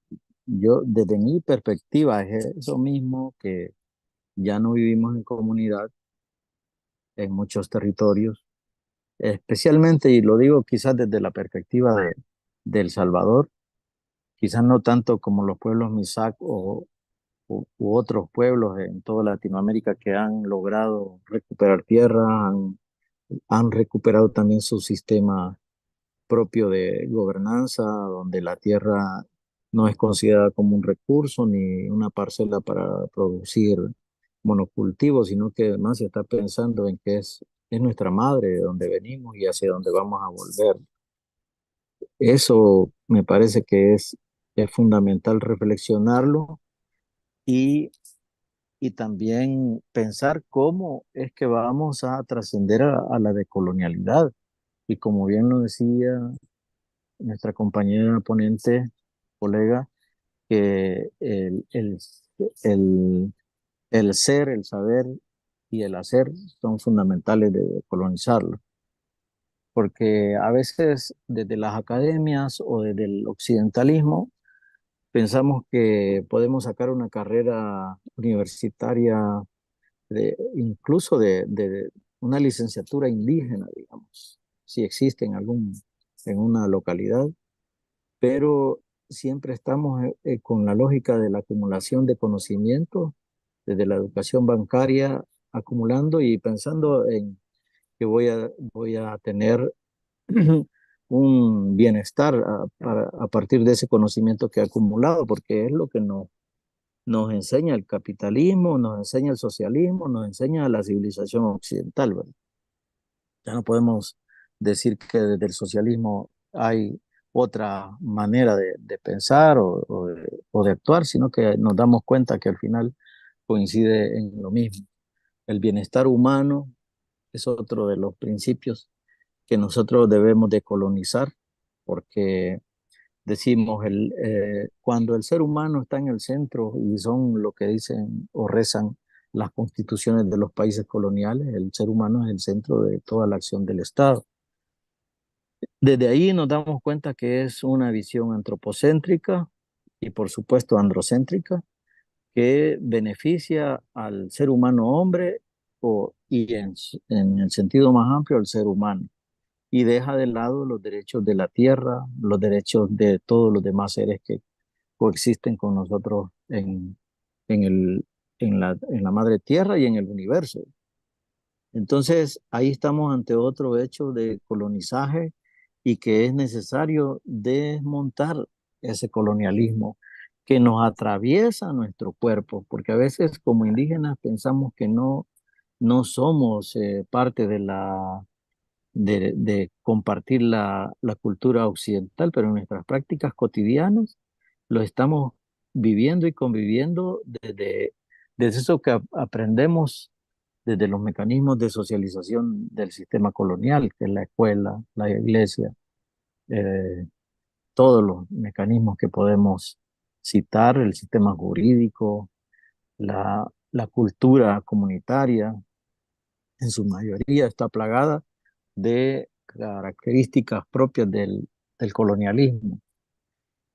yo, desde mi perspectiva, es eso mismo, que ya no vivimos en comunidad en muchos territorios, especialmente, y lo digo quizás desde la perspectiva de El Salvador, quizás no tanto como los pueblos Misak u otros pueblos en toda Latinoamérica que han logrado recuperar tierra, han recuperado también su sistema propio de gobernanza, donde la tierra no es considerada como un recurso ni una parcela para producir monocultivos, sino que además se está pensando en que es nuestra madre, de donde venimos y hacia donde vamos a volver. Eso me parece que es fundamental reflexionarlo y, y también pensar cómo es que vamos a trascender a la decolonialidad. Y como bien lo decía nuestra compañera ponente, colega, que el, el ser, el saber y el hacer son fundamentales de colonizarlo. Porque a veces desde las academias o desde el occidentalismo pensamos que podemos sacar una carrera universitaria, incluso de una licenciatura indígena, digamos, si existe en una localidad, pero siempre estamos con la lógica de la acumulación de conocimiento, desde la educación bancaria, acumulando y pensando en que voy a tener un bienestar a partir de ese conocimiento que he acumulado, porque es lo que nos enseña el capitalismo, nos enseña el socialismo, nos enseña la civilización occidental, ¿verdad? Ya no podemos decir que desde el socialismo hay otra manera de pensar o de actuar, sino que nos damos cuenta que al final coincide en lo mismo. El bienestar humano es otro de los principios que nosotros debemos de colonizar, porque decimos, cuando el ser humano está en el centro y son lo que dicen o rezan las constituciones de los países coloniales, el ser humano es el centro de toda la acción del Estado. Desde ahí nos damos cuenta que es una visión antropocéntrica y por supuesto androcéntrica que beneficia al ser humano hombre y en el sentido más amplio al ser humano y deja de lado los derechos de la tierra, los derechos de todos los demás seres que coexisten con nosotros en en la madre tierra y en el universo. Entonces, ahí estamos ante otro hecho de colonizaje y que es necesario desmontar ese colonialismo que nos atraviesa nuestro cuerpo, porque a veces como indígenas pensamos que no somos parte de compartir la cultura occidental, pero en nuestras prácticas cotidianas lo estamos viviendo y conviviendo desde eso que aprendemos desde los mecanismos de socialización del sistema colonial, que es la escuela, la iglesia, eh, todos los mecanismos que podemos citar, el sistema jurídico, la cultura comunitaria, en su mayoría está plagada de características propias del colonialismo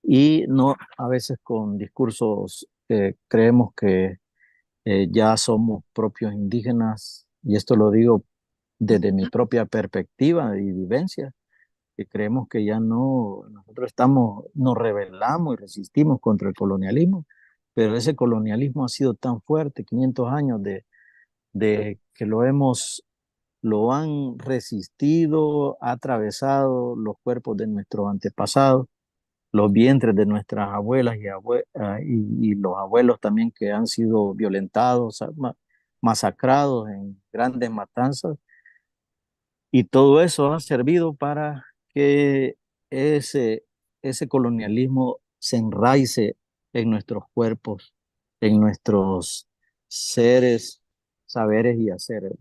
y no a veces con discursos que creemos que ya somos propios indígenas, y esto lo digo desde mi propia perspectiva y vivencia, que creemos que ya no, nosotros nos rebelamos y resistimos contra el colonialismo, pero ese colonialismo ha sido tan fuerte, 500 años de que lo han resistido, ha atravesado los cuerpos de nuestros antepasados, los vientres de nuestras abuelas y los abuelos también que han sido violentados, masacrados en grandes matanzas. Y todo eso ha servido para que ese colonialismo se enraice en nuestros cuerpos, en nuestros seres, saberes y haceres.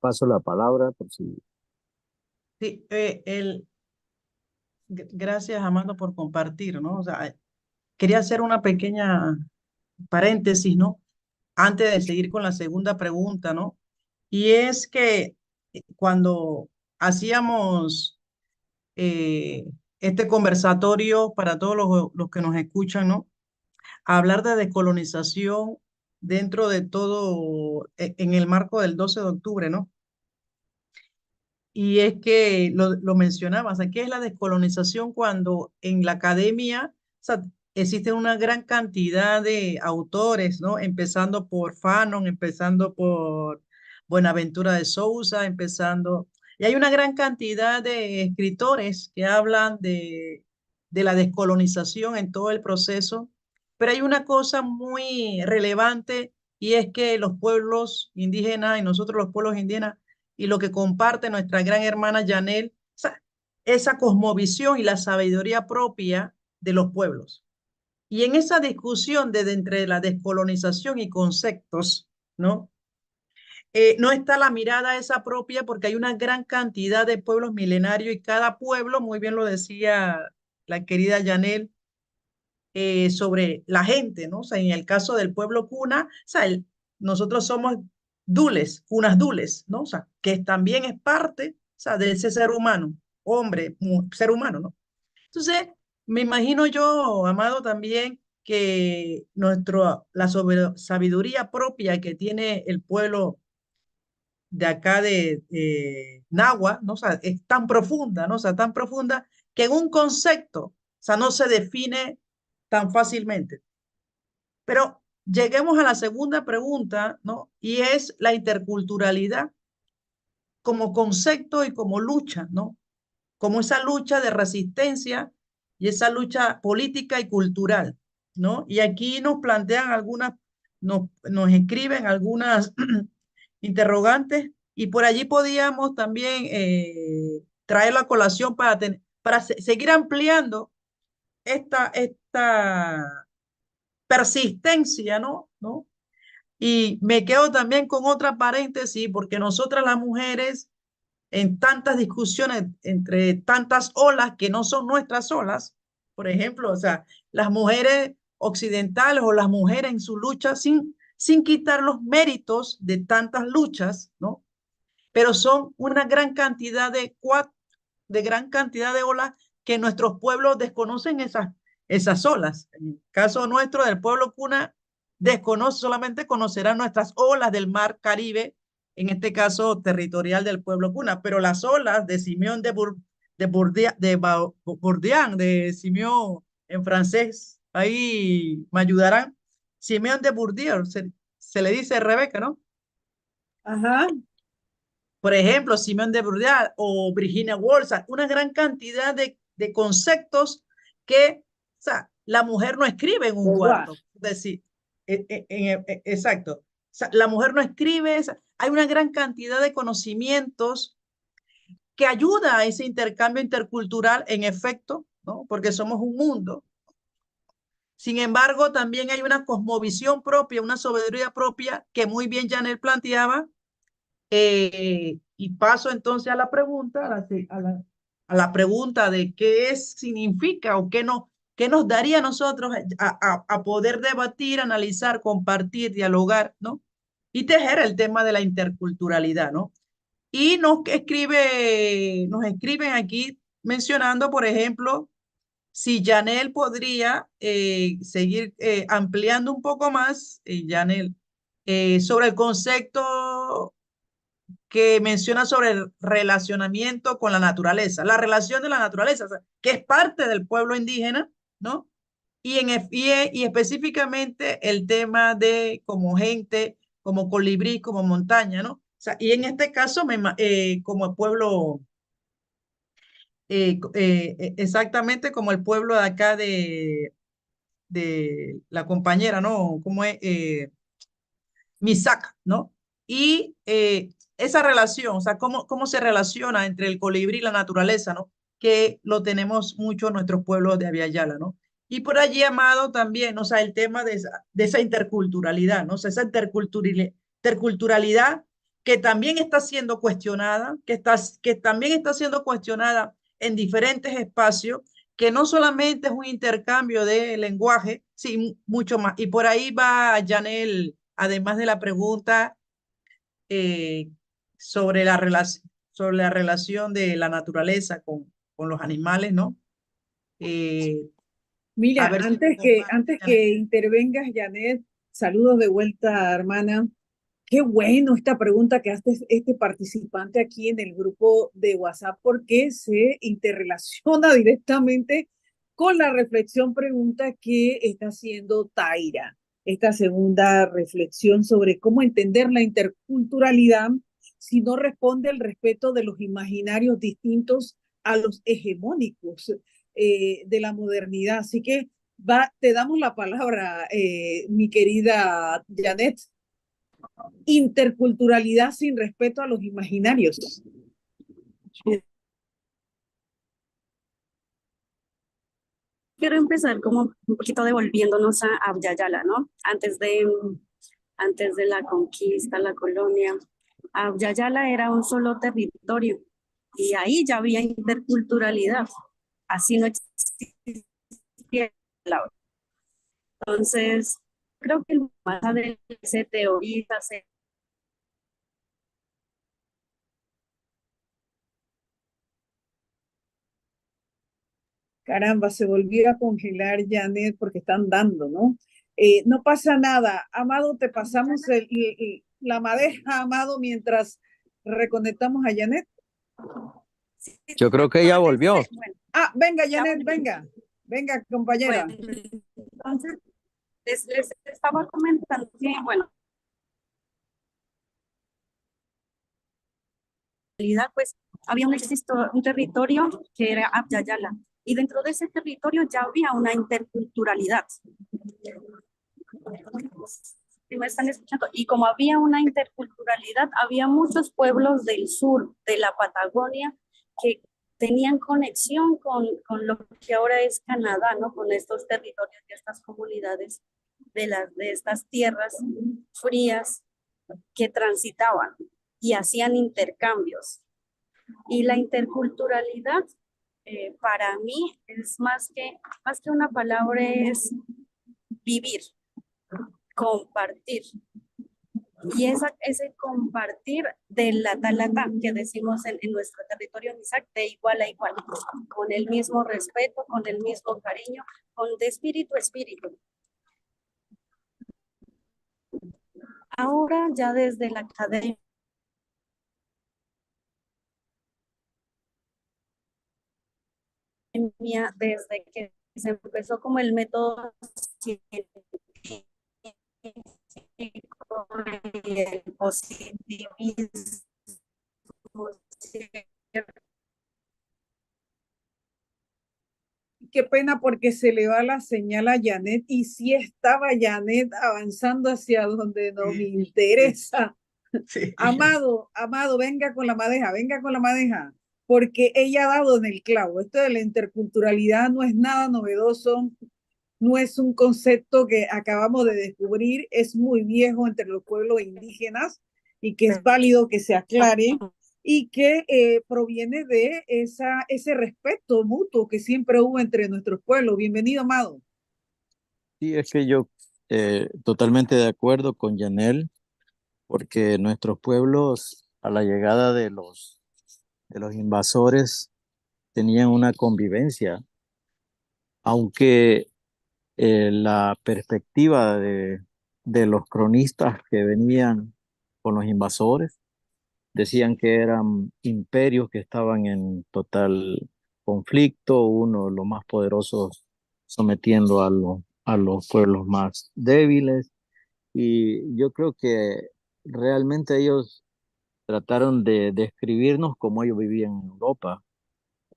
Paso la palabra por si... Sí, gracias, Amado, por compartir, ¿no? O sea, quería hacer una pequeña paréntesis, ¿no? Antes de seguir con la segunda pregunta, ¿no? Y es que cuando hacíamos este conversatorio para todos los que nos escuchan, ¿no? Hablar de decolonización dentro de todo, en el marco del 12 de octubre, ¿no? Y es que lo mencionabas, aquí es la descolonización cuando en la academia, o sea, existe una gran cantidad de autores, ¿no? Empezando por Fanon, empezando por Buenaventura de Sousa, y hay una gran cantidad de escritores que hablan de la descolonización en todo el proceso, pero hay una cosa muy relevante y es que los pueblos indígenas y nosotros los pueblos indígenas y lo que comparte nuestra gran hermana Janel, esa cosmovisión y la sabiduría propia de los pueblos. Y en esa discusión de entre la descolonización y conceptos, ¿no? No está la mirada esa propia porque hay una gran cantidad de pueblos milenarios y cada pueblo, muy bien lo decía la querida Janel, sobre la gente, ¿no? O sea, en el caso del pueblo cuna, o sea, nosotros somos dules, cunas dules, ¿no? O sea, que también es parte, o sea, de ese ser humano, hombre, ser humano, ¿no? Entonces, me imagino yo, Amado, también que la sabiduría propia que tiene el pueblo de acá de Nahua, ¿no? O sea, es tan profunda, ¿no? O sea, tan profunda que en un concepto, o sea, no se define tan fácilmente. Pero lleguemos a la segunda pregunta, ¿no? Y es la interculturalidad como concepto y como lucha, ¿no? Como esa lucha de resistencia y esa lucha política y cultural, ¿no? Y aquí nos plantean nos escriben algunas interrogantes y por allí podíamos también traer la colación para seguir ampliando esta persistencia, ¿no? Y me quedo también con otra paréntesis, porque nosotras las mujeres, en tantas discusiones entre tantas olas que no son nuestras olas, por ejemplo, o sea, las mujeres occidentales o las mujeres en su lucha, sin quitar los méritos de tantas luchas, ¿no? Pero son una gran cantidad de gran cantidad de olas que nuestros pueblos desconocen esas olas. En el caso nuestro del pueblo cuna, desconoce, solamente conocerán nuestras olas del mar Caribe, en este caso territorial del pueblo cuna, pero las olas de Simeón Bourdian, de Simeón en francés, ahí me ayudarán. Simeón de Bourdieu, se le dice Rebeca, ¿no? Ajá. Por ejemplo, Simone de Beauvoir o Virginia Woolf, una gran cantidad de conceptos que, o sea, la mujer no escribe en un Beauvoir. cuarto. Es decir, exacto. O sea, la mujer no escribe, hay una gran cantidad de conocimientos que ayuda a ese intercambio intercultural en efecto, ¿no? Porque somos un mundo. Sin embargo, también hay una cosmovisión propia, una sabiduría propia que muy bien Janel planteaba. Y paso entonces a la pregunta, a la pregunta de significa o qué nos daría a nosotros a poder debatir, analizar, compartir, dialogar, ¿no? Y tejer el tema de la interculturalidad, ¿no? Y nos escriben aquí mencionando, por ejemplo, si Janel podría seguir ampliando un poco más, Janel, sobre el concepto que menciona sobre el relacionamiento con la naturaleza, la relación de la naturaleza, o sea, que es parte del pueblo indígena, ¿no? Y específicamente el tema de como gente, como colibrí, como montaña, ¿no? O sea, y en este caso, como pueblo, exactamente como el pueblo de acá de la compañera, ¿no? Como es Misak, ¿no? Y esa relación, o sea, cómo se relaciona entre el colibrí y la naturaleza, ¿no? Que lo tenemos mucho en nuestros pueblos de Aviala, ¿no? Y por allí, Amado, también, o sea, el tema de esa interculturalidad, ¿no? O sea, esa interculturalidad que también está siendo cuestionada, que también está siendo cuestionada en diferentes espacios, que no solamente es un intercambio de lenguaje, sí, mucho más. Y por ahí va Janel, además de la pregunta eh, sobre la relación de la naturaleza con los animales, ¿no? A Mira, ver si antes nos comparte, que Janel. intervengas, Janet, Saludos de vuelta, hermana. Qué bueno esta pregunta que hace este participante aquí en el grupo de WhatsApp porque se interrelaciona directamente con la reflexión pregunta que está haciendo Taira. Esta segunda reflexión sobre cómo entender la interculturalidad si no responde al respeto de los imaginarios distintos a los hegemónicos de la modernidad. Así que te damos la palabra, mi querida Janet. Interculturalidad sin respeto a los imaginarios. Quiero empezar como un poquito devolviéndonos a Abya Yala, ¿no? Antes de la conquista, la colonia, Abya Yala era un solo territorio y ahí ya había interculturalidad. Así no existía la. Entonces, creo que más adelante se teoriza, Caramba, se volvió a congelar Janet porque están dando, ¿no? No pasa nada. Amado, te pasamos la madeja, Amado, mientras reconectamos a Janet. Yo creo que ella volvió. Bueno, Venga, Janet, venga. Venga, compañera. bueno, entonces, les estaba comentando que, bueno, en realidad, pues, había un territorio que era Abya Yala, y dentro de ese territorio ya había una interculturalidad. Si me están escuchando, y como había una interculturalidad, había muchos pueblos del sur de la Patagonia que tenían conexión con lo que ahora es Canadá, ¿no? Con estos territorios y estas comunidades de estas tierras frías que transitaban y hacían intercambios. Y la interculturalidad para mí es más que una palabra, es vivir, compartir. Y ese compartir de la talata que decimos en nuestro territorio Misak, de igual a igual, con el mismo respeto, con el mismo cariño, de espíritu a espíritu. Ahora ya desde la academia, desde que se empezó como el método científico y el positivismo, Qué pena porque se le va la señal a Janet y sí estaba Janet avanzando hacia donde nos interesa. Sí. Amado, venga con la madeja, porque ella ha dado en el clavo. Esto de la interculturalidad no es nada novedoso, no es un concepto que acabamos de descubrir, es muy viejo entre los pueblos indígenas y que es válido que se aclare y que proviene de ese respeto mutuo que siempre hubo entre nuestros pueblos. Bienvenido, Amado. Sí, es que yo totalmente de acuerdo con Yanel, porque nuestros pueblos a la llegada de los invasores tenían una convivencia, aunque la perspectiva de los cronistas que venían con los invasores decían que eran imperios que estaban en total conflicto, uno de los más poderosos sometiendo a los pueblos más débiles. Y yo creo que realmente ellos trataron de describirnos como ellos vivían en Europa,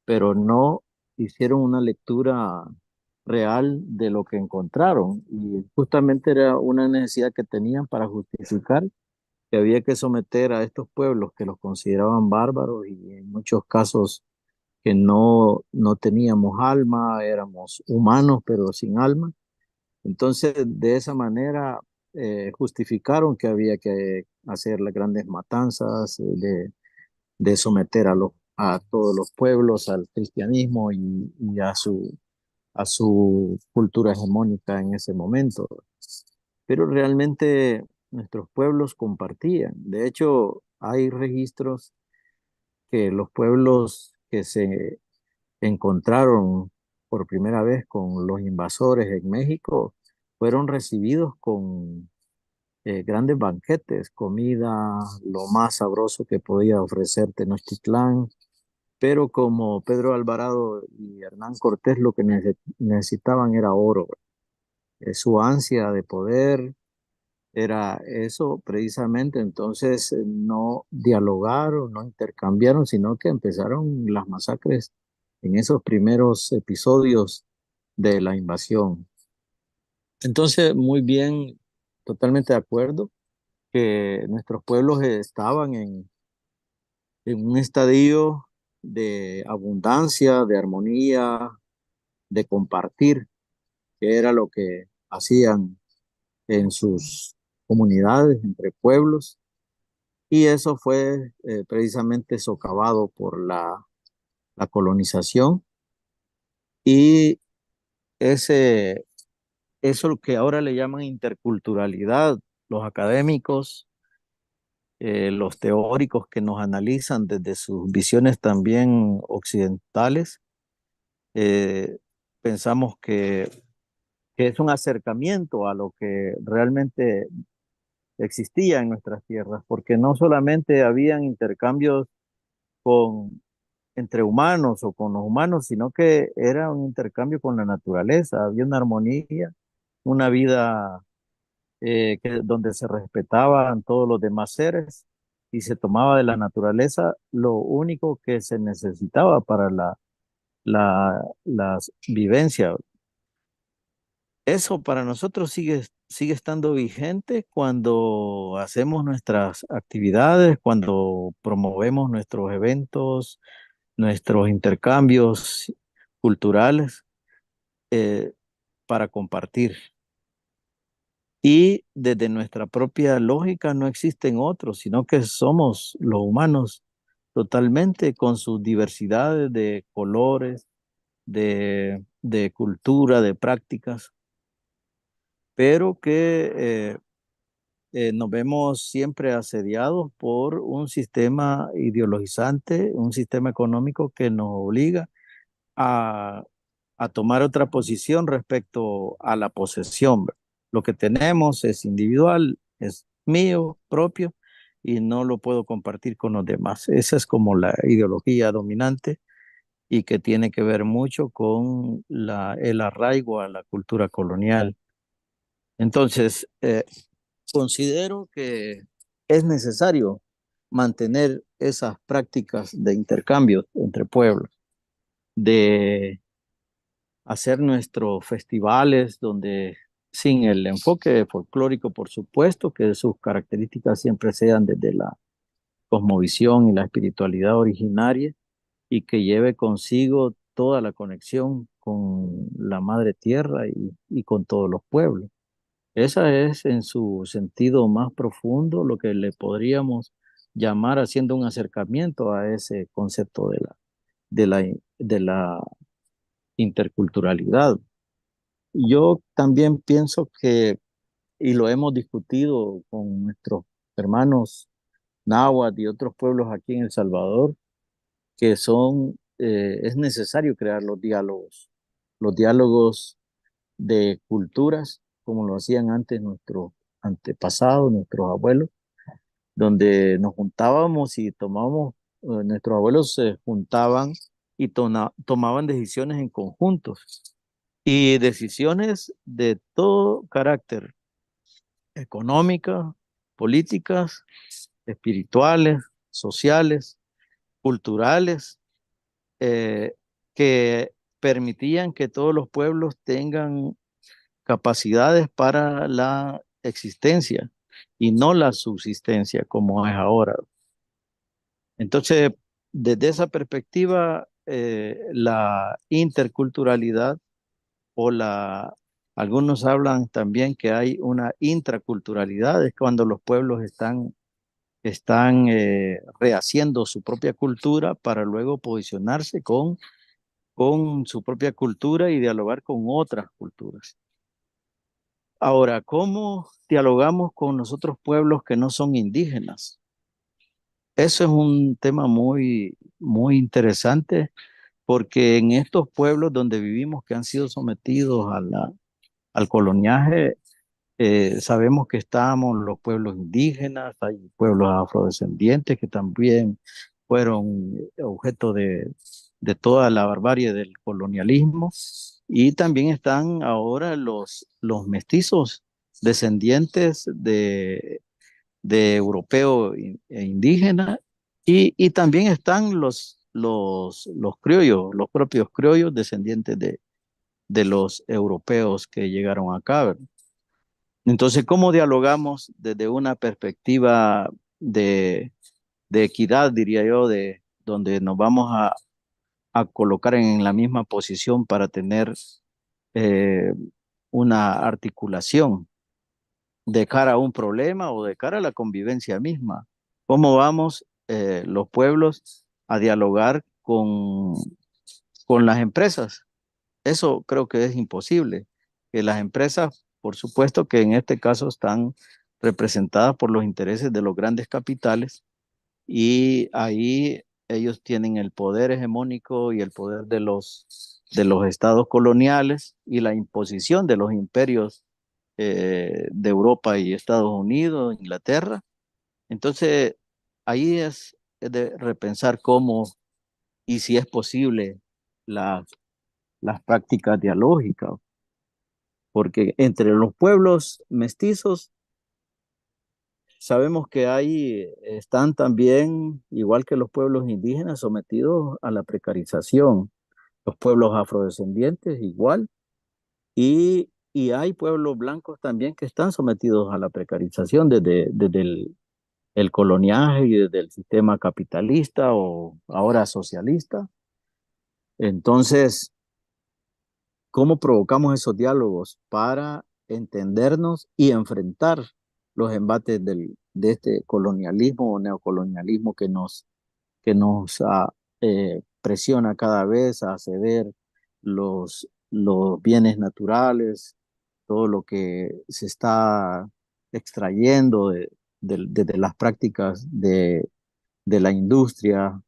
pero no hicieron una lectura real de lo que encontraron. Y justamente era una necesidad que tenían para justificar que había que someter a estos pueblos que los consideraban bárbaros y en muchos casos que no teníamos alma, éramos humanos pero sin alma. Entonces, de esa manera justificaron que había que hacer las grandes matanzas, de someter a todos los pueblos al cristianismo y a su cultura hegemónica en ese momento. Pero realmente nuestros pueblos compartían. De hecho, hay registros que los pueblos que se encontraron por primera vez con los invasores en México fueron recibidos con grandes banquetes, comida, lo más sabroso que podía ofrecer Tenochtitlán, pero como Pedro Alvarado y Hernán Cortés lo que necesitaban era oro, su ansia de poder era eso precisamente, entonces no dialogaron, no intercambiaron, sino que empezaron las masacres en esos primeros episodios de la invasión. Entonces, muy bien, totalmente de acuerdo que nuestros pueblos estaban en un estadio de abundancia, de armonía, de compartir, que era lo que hacían en sus comunidades, entre pueblos, y eso fue precisamente socavado por la colonización y ese, eso que ahora le llaman interculturalidad, los académicos, los teóricos que nos analizan desde sus visiones también occidentales, eh, pensamos que es un acercamiento a lo que realmente existía en nuestras tierras, porque no solamente habían intercambios con, entre humanos o con los humanos, sino que era un intercambio con la naturaleza, había una armonía, una vida donde se respetaban todos los demás seres y se tomaba de la naturaleza lo único que se necesitaba para la vivencia. Eso para nosotros sigue estando vigente cuando hacemos nuestras actividades, cuando promovemos nuestros eventos, nuestros intercambios culturales eh, para compartir. Y desde nuestra propia lógica no existen otros, sino que somos los humanos totalmente con sus diversidades de colores, de cultura, de prácticas, pero que nos vemos siempre asediados por un sistema ideologizante, un sistema económico que nos obliga a, a tomar otra posición respecto a la posesión. Lo que tenemos es individual, es mío, propio, y no lo puedo compartir con los demás. Esa es como la ideología dominante y que tiene que ver mucho con el arraigo a la cultura colonial. Entonces, considero que es necesario mantener esas prácticas de intercambio entre pueblos, de hacer nuestros festivales donde sin el enfoque folclórico, por supuesto, que sus características siempre sean desde la cosmovisión y la espiritualidad originaria y que lleve consigo toda la conexión con la madre tierra y con todos los pueblos. Esa es en su sentido más profundo lo que le podríamos llamar haciendo un acercamiento a ese concepto de la interculturalidad. Yo también pienso que, y lo hemos discutido con nuestros hermanos náhuatl y otros pueblos aquí en El Salvador, que es necesario crear los diálogos de culturas, como lo hacían antes nuestros antepasados, nuestros abuelos, donde nos juntábamos y tomábamos, nuestros abuelos se juntaban y tomaban decisiones en conjunto y decisiones de todo carácter, económicas, políticas, espirituales, sociales, culturales, eh, que permitían que todos los pueblos tengan capacidades para la existencia y no la subsistencia como es ahora. Entonces, desde esa perspectiva, la interculturalidad o algunos hablan también que hay una intraculturalidad, es cuando los pueblos están rehaciendo su propia cultura para luego posicionarse con su propia cultura y dialogar con otras culturas. Ahora, ¿cómo dialogamos con los otros pueblos que no son indígenas? Eso es un tema muy, muy interesante porque en estos pueblos donde vivimos que han sido sometidos al coloniaje, sabemos que estamos los pueblos indígenas, hay pueblos afrodescendientes que también fueron objeto de toda la barbarie del colonialismo, y también están ahora los mestizos descendientes de europeo e indígena, y también están los criollos, los propios criollos descendientes de los europeos que llegaron acá, ¿verdad? Entonces, ¿cómo dialogamos desde una perspectiva de equidad, diría yo, de donde nos vamos a colocar en la misma posición para tener eh, una articulación de cara a un problema o de cara a la convivencia misma? ¿Cómo vamos los pueblos a dialogar con las empresas? Eso creo que es imposible. Que las empresas, por supuesto que en este caso están representadas por los intereses de los grandes capitales, y ahí ellos tienen el poder hegemónico y el poder de los estados coloniales y la imposición de los imperios de Europa y Estados Unidos, Inglaterra. Entonces, ahí es de repensar cómo y si es posible las prácticas dialógicas, porque entre los pueblos mestizos sabemos que están también, igual que los pueblos indígenas, sometidos a la precarización. Los pueblos afrodescendientes igual, y hay pueblos blancos también que están sometidos a la precarización desde el coloniaje y desde el sistema capitalista o ahora socialista. Entonces, ¿cómo provocamos esos diálogos para entendernos y enfrentar los embates de este colonialismo o neocolonialismo que nos presiona cada vez a ceder los bienes naturales, todo lo que se está extrayendo de las prácticas de la industria,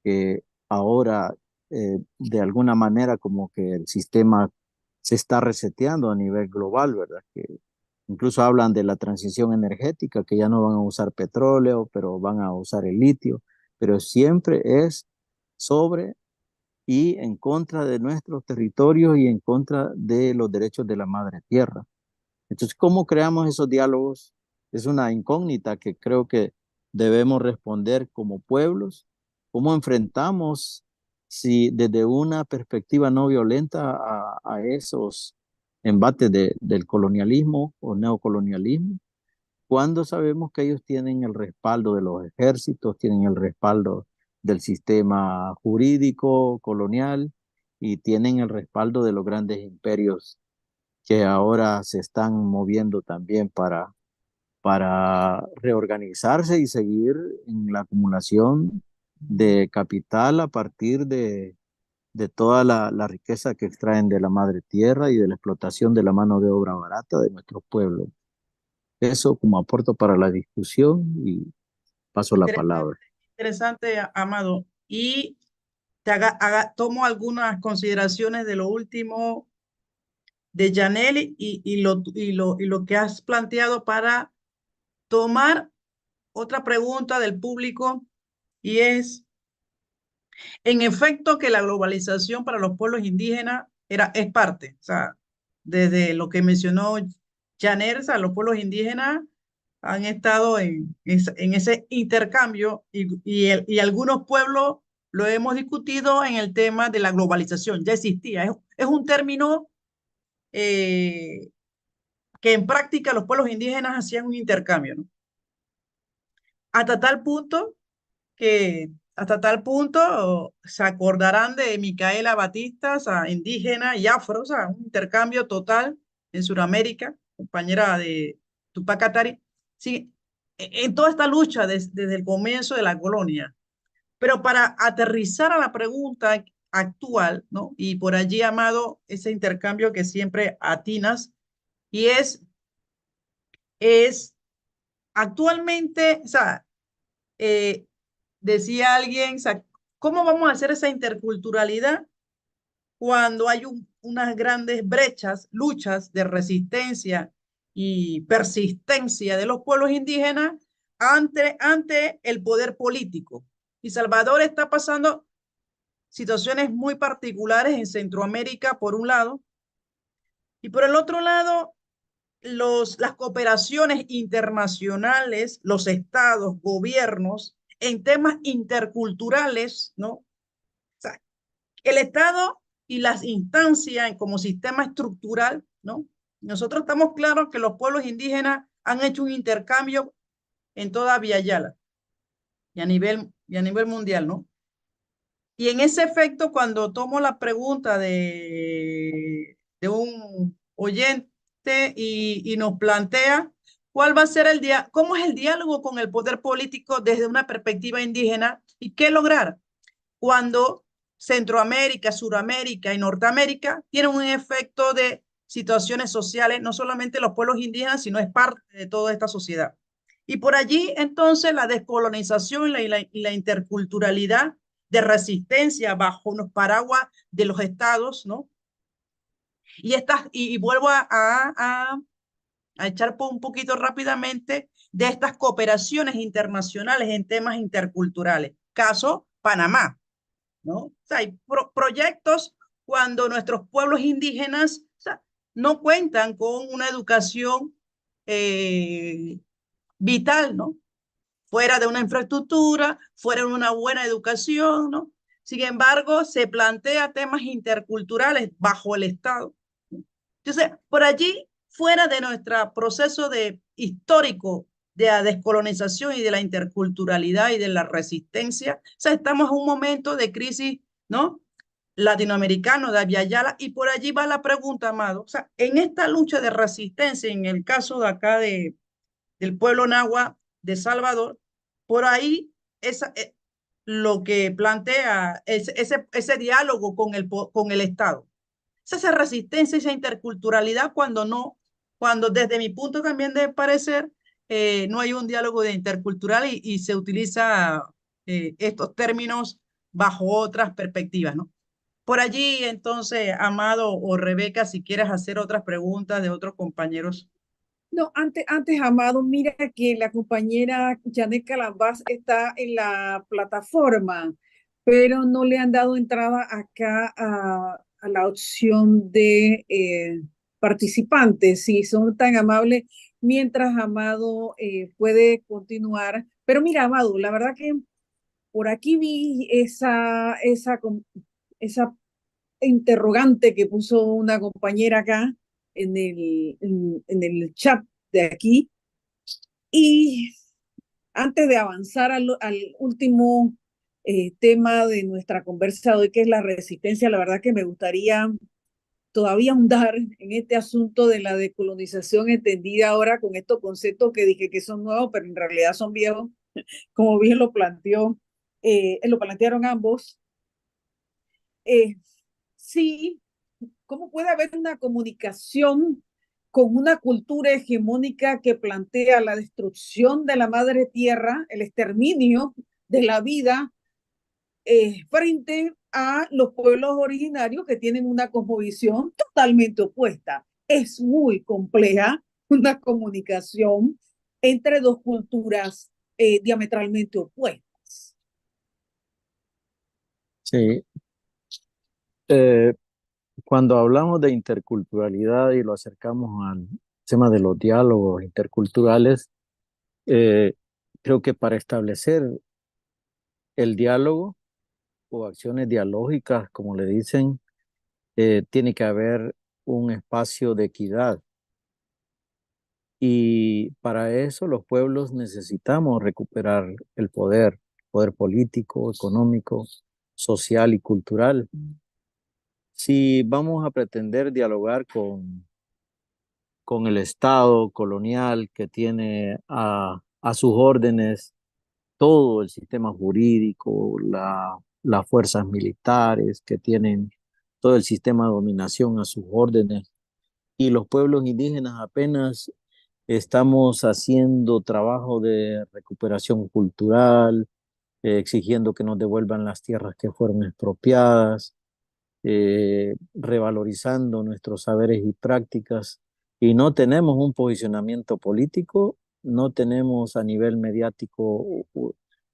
que ahora de alguna manera como que el sistema se está reseteando a nivel global, ¿verdad? Que incluso hablan de la transición energética, que ya no van a usar petróleo, pero van a usar el litio, pero siempre es sobre y en contra de nuestros territorios y en contra de los derechos de la madre tierra. Entonces, ¿cómo creamos esos diálogos? Es una incógnita que creo que debemos responder como pueblos. ¿Cómo enfrentamos, si desde una perspectiva no violenta, a esos embates del colonialismo o neocolonialismo, cuando sabemos que ellos tienen el respaldo de los ejércitos, tienen el respaldo del sistema jurídico colonial y tienen el respaldo de los grandes imperios que ahora se están moviendo también para reorganizarse y seguir en la acumulación de capital a partir de toda la riqueza que extraen de la madre tierra y de la explotación de la mano de obra barata de nuestros pueblos? Eso como aporto para la discusión, y paso la Interesante, palabra. interesante, Amado. Y tomo algunas consideraciones de lo último de Janelle y lo que has planteado para tomar otra pregunta del público, y es, en efecto, que la globalización para los pueblos indígenas es parte, o sea, desde lo que mencionó Janelle, o sea, los pueblos indígenas han estado en ese intercambio, y algunos pueblos lo hemos discutido en el tema de la globalización, ya existía, es un término que en práctica los pueblos indígenas hacían un intercambio, ¿no? Hasta tal punto se acordarán de Micaela Batista, o sea, indígena y afro, o sea, un intercambio total en Sudamérica, compañera de Tupac Katari, sí, en toda esta lucha desde el comienzo de la colonia. Pero para aterrizar a la pregunta actual, ¿no? Y por allí, Amado, ese intercambio que siempre atinas, y es actualmente, o sea, eh, decía alguien, o sea, ¿cómo vamos a hacer esa interculturalidad cuando hay unas grandes brechas, luchas de resistencia y persistencia de los pueblos indígenas ante el poder político. Y Salvador está pasando situaciones muy particulares en Centroamérica, por un lado, y por el otro lado, las cooperaciones internacionales, los estados, gobiernos, en temas interculturales, ¿no? O sea, el Estado y las instancias como sistema estructural, ¿no? Nosotros estamos claros que los pueblos indígenas han hecho un intercambio en toda Via Yala y a nivel mundial, ¿no? Y en ese efecto, cuando tomo la pregunta de un oyente y nos plantea cuál va a ser cómo es el diálogo con el poder político desde una perspectiva indígena y qué lograr cuando Centroamérica, Suramérica y Norteamérica tienen un efecto de situaciones sociales, no solamente los pueblos indígenas, sino es parte de toda esta sociedad. Y por allí, entonces, la descolonización y la interculturalidad de resistencia bajo unos paraguas de los estados, ¿no? Y vuelvo a echar un poquito rápidamente de estas cooperaciones internacionales en temas interculturales. Caso Panamá, ¿no? O sea, hay proyectos cuando nuestros pueblos indígenas, o sea, no cuentan con una educación vital, ¿no? Fuera de una infraestructura, fuera de una buena educación, ¿no? Sin embargo, se plantea temas interculturales bajo el Estado. Entonces, por allí, fuera de nuestro proceso histórico de la descolonización y de la interculturalidad y de la resistencia, o sea, estamos en un momento de crisis, ¿no? Latinoamericano de Via Yala, y por allí va la pregunta, Amado. O sea, en esta lucha de resistencia, en el caso de acá del pueblo nahua de Salvador, por ahí lo que plantea ese diálogo con el Estado. Esa resistencia, esa interculturalidad cuando desde mi punto también de parecer, no hay un diálogo de intercultural y se utiliza estos términos bajo otras perspectivas, ¿no? Por allí, entonces, Amado o Rebeca, si quieres hacer otras preguntas de otros compañeros. No, antes, Amado, mira que la compañera Janet Calambás está en la plataforma, pero no le han dado entrada acá a la opción de participantes. Si son tan amables, mientras Amado puede continuar. Pero mira, Amado, la verdad que por aquí vi esa interrogante que puso una compañera acá en el chat de aquí. Y antes de avanzar al último tema de nuestra conversa de hoy, que es la resistencia, la verdad que me gustaría todavía ahondar en este asunto de la decolonización entendida ahora con estos conceptos que dije que son nuevos, pero en realidad son viejos, como bien lo plantearon ambos. Sí, ¿cómo puede haber una comunicación con una cultura hegemónica que plantea la destrucción de la madre tierra, el exterminio de la vida, frente a los pueblos originarios que tienen una cosmovisión totalmente opuesta? Es muy compleja una comunicación entre dos culturas diametralmente opuestas. Sí, cuando hablamos de interculturalidad y lo acercamos al tema de los diálogos interculturales, creo que para establecer el diálogo o acciones dialógicas, como le dicen, tiene que haber un espacio de equidad. Y para eso los pueblos necesitamos recuperar el poder político, económico, social y cultural. Si vamos a pretender dialogar con el Estado colonial que tiene a sus órdenes todo el sistema jurídico, las fuerzas militares que tienen todo el sistema de dominación a sus órdenes, y los pueblos indígenas apenas estamos haciendo trabajo de recuperación cultural, exigiendo que nos devuelvan las tierras que fueron expropiadas, revalorizando nuestros saberes y prácticas, y no tenemos un posicionamiento político, no tenemos a nivel mediático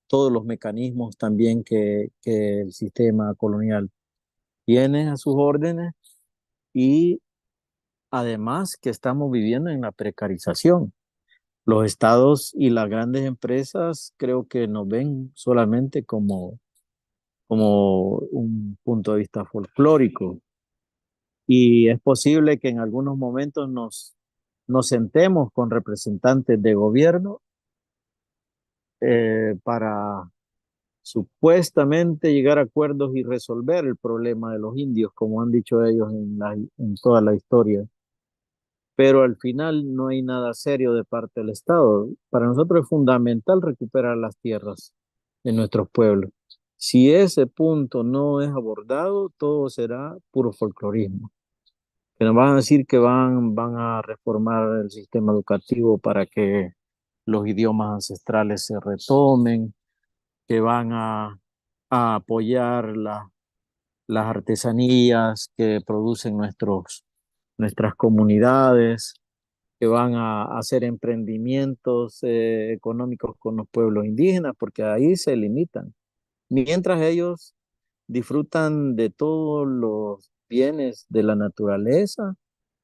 todos los mecanismos también que el sistema colonial tiene a sus órdenes, y además que estamos viviendo en la precarización. Los estados y las grandes empresas creo que nos ven solamente como un punto de vista folclórico, y es posible que en algunos momentos nos sentemos con representantes de gobierno para supuestamente llegar a acuerdos y resolver el problema de los indios, como han dicho ellos en toda la historia. Pero al final no hay nada serio de parte del Estado. Para nosotros es fundamental recuperar las tierras de nuestros pueblos. Si ese punto no es abordado, todo será puro folclorismo. Que nos van a decir que van a reformar el sistema educativo para que los idiomas ancestrales se retomen, que van a apoyar las artesanías que producen nuestras comunidades, que van a hacer emprendimientos económicos con los pueblos indígenas, porque ahí se limitan. Mientras ellos disfrutan de todos los bienes de la naturaleza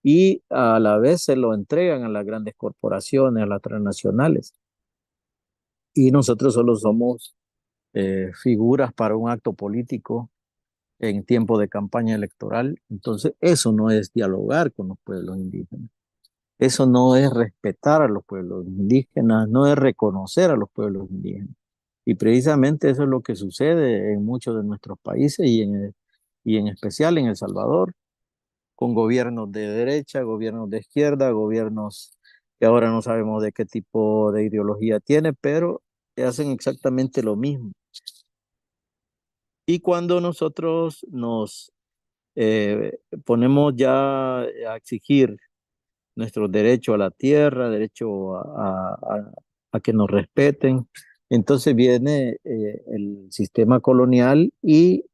y a la vez se lo entregan a las grandes corporaciones, a las transnacionales. Y nosotros solo somos figuras para un acto político en tiempo de campaña electoral. Entonces, eso no es dialogar con los pueblos indígenas. Eso no es respetar a los pueblos indígenas, no es reconocer a los pueblos indígenas. Y precisamente eso es lo que sucede en muchos de nuestros países y en especial en El Salvador, con gobiernos de derecha, gobiernos de izquierda, gobiernos que ahora no sabemos de qué tipo de ideología tiene, pero hacen exactamente lo mismo. Y cuando nosotros nos ponemos ya a exigir nuestro derecho a la tierra, derecho a que nos respeten, entonces viene el sistema colonial y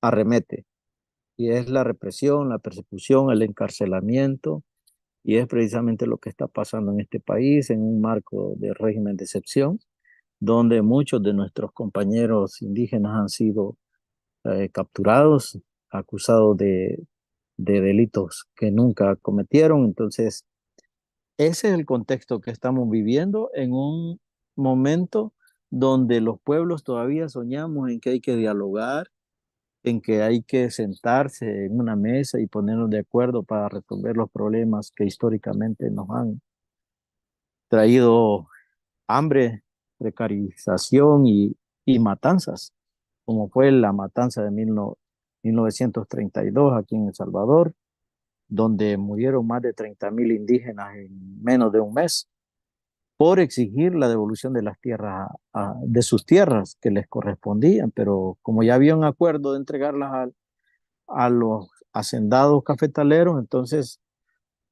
arremete. Y es la represión, la persecución, el encarcelamiento, y es precisamente lo que está pasando en este país, en un marco de régimen de excepción, donde muchos de nuestros compañeros indígenas han sido capturados, acusados de delitos que nunca cometieron. Entonces, ese es el contexto que estamos viviendo en un momento donde los pueblos todavía soñamos en que hay que dialogar, en que hay que sentarse en una mesa y ponernos de acuerdo para resolver los problemas que históricamente nos han traído hambre, precarización y matanzas, como fue la matanza de 1932 aquí en El Salvador, donde murieron más de 30,000 indígenas en menos de un mes por exigir la devolución de las tierras, de sus tierras que les correspondían, pero como ya había un acuerdo de entregarlas a los hacendados cafetaleros, entonces